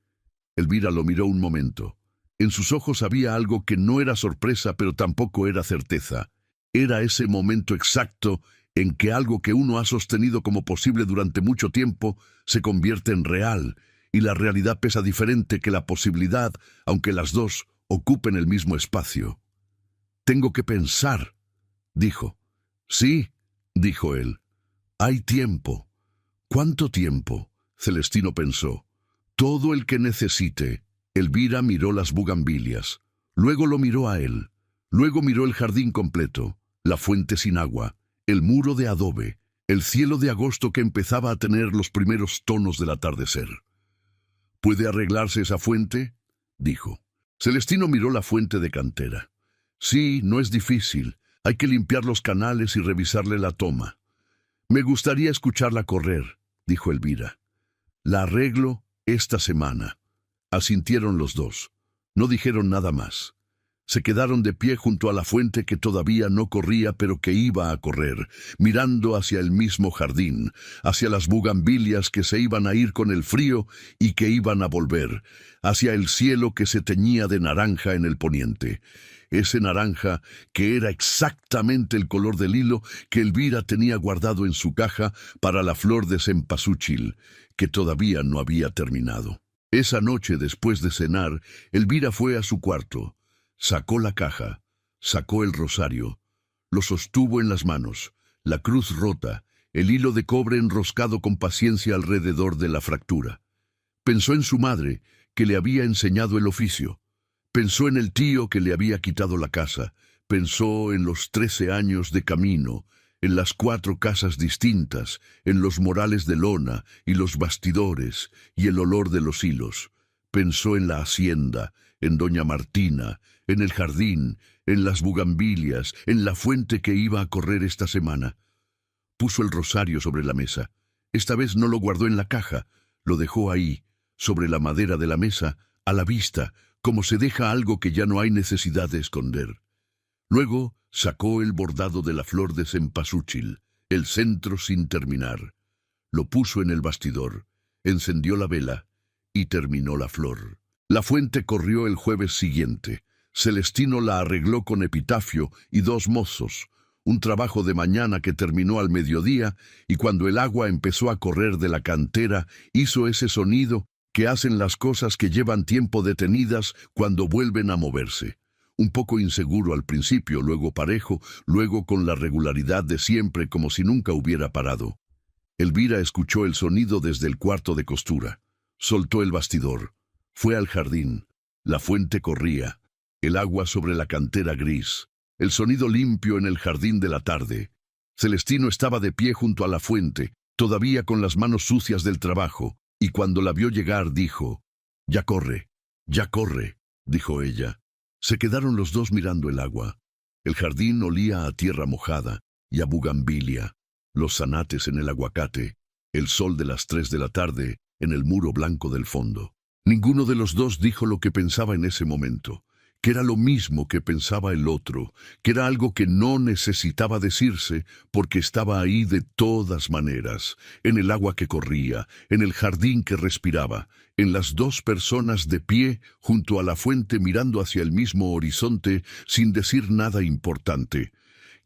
Elvira lo miró un momento. En sus ojos había algo que no era sorpresa, pero tampoco era certeza. Era ese momento exacto en que algo que uno ha sostenido como posible durante mucho tiempo se convierte en real, y la realidad pesa diferente que la posibilidad, aunque las dos ocupen el mismo espacio. «Tengo que pensar», dijo. «Sí», dijo él. «Hay tiempo». «¿Cuánto tiempo?», Celestino pensó. «Todo el que necesite». Elvira miró las bugambilias. Luego lo miró a él. Luego miró el jardín completo, la fuente sin agua, el muro de adobe, el cielo de agosto que empezaba a tener los primeros tonos del atardecer. «¿Puede arreglarse esa fuente?», dijo. Celestino miró la fuente de cantera. «Sí, no es difícil. Hay que limpiar los canales y revisarle la toma». «Me gustaría escucharla correr», dijo Elvira. «La arreglo esta semana». Asintieron los dos. No dijeron nada más. Se quedaron de pie junto a la fuente que todavía no corría pero que iba a correr, mirando hacia el mismo jardín, hacia las bugambilias que se iban a ir con el frío y que iban a volver, hacia el cielo que se teñía de naranja en el poniente. Ese naranja que era exactamente el color del hilo que Elvira tenía guardado en su caja para la flor de cempasúchil, que todavía no había terminado. Esa noche, después de cenar, Elvira fue a su cuarto, sacó la caja, sacó el rosario, lo sostuvo en las manos, la cruz rota, el hilo de cobre enroscado con paciencia alrededor de la fractura. Pensó en su madre, que le había enseñado el oficio. Pensó en el tío que le había quitado la casa. Pensó en los 13 años de camino, en las 4 casas distintas, en los morales de lona y los bastidores y el olor de los hilos. Pensó en la hacienda, en doña Martina, en el jardín, en las bugambilias, en la fuente que iba a correr esta semana. Puso el rosario sobre la mesa. Esta vez no lo guardó en la caja, lo dejó ahí, sobre la madera de la mesa, a la vista, como se deja algo que ya no hay necesidad de esconder. Luego sacó el bordado de la flor de cempasúchil, el centro sin terminar. Lo puso en el bastidor, encendió la vela y terminó la flor. La fuente corrió el jueves siguiente. Celestino la arregló con epitafio y 2 mozos, un trabajo de mañana que terminó al mediodía, y cuando el agua empezó a correr de la cantera, hizo ese sonido que hacen las cosas que llevan tiempo detenidas cuando vuelven a moverse. Un poco inseguro al principio, luego parejo, luego con la regularidad de siempre como si nunca hubiera parado. Elvira escuchó el sonido desde el cuarto de costura. Soltó el bastidor. Fue al jardín. La fuente corría. El agua sobre la cantera gris. El sonido limpio en el jardín de la tarde. Celestino estaba de pie junto a la fuente, todavía con las manos sucias del trabajo, y cuando la vio llegar dijo: «Ya corre, dijo ella. Se quedaron los dos mirando el agua. El jardín olía a tierra mojada y a bugambilia, los zanates en el aguacate, el sol de las 3 de la tarde en el muro blanco del fondo. Ninguno de los dos dijo lo que pensaba en ese momento, que era lo mismo que pensaba el otro, que era algo que no necesitaba decirse porque estaba ahí de todas maneras, en el agua que corría, en el jardín que respiraba, en las 2 personas de pie junto a la fuente mirando hacia el mismo horizonte sin decir nada importante,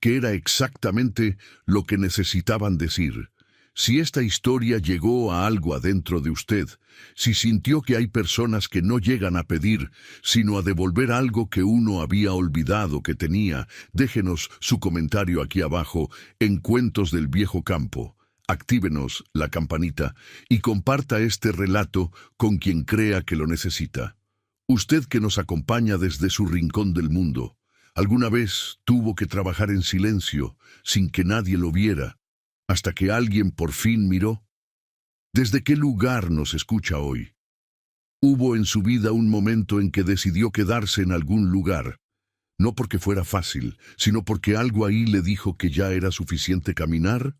que era exactamente lo que necesitaban decir. Si esta historia llegó a algo adentro de usted, si sintió que hay personas que no llegan a pedir, sino a devolver algo que uno había olvidado que tenía, déjenos su comentario aquí abajo en Cuentos del Viejo Campo. Actívenos la campanita y comparta este relato con quien crea que lo necesita. Usted que nos acompaña desde su rincón del mundo, ¿alguna vez tuvo que trabajar en silencio, sin que nadie lo viera, hasta que alguien por fin miró? ¿Desde qué lugar nos escucha hoy? Hubo en su vida un momento en que decidió quedarse en algún lugar, no porque fuera fácil, sino porque algo ahí le dijo que ya era suficiente caminar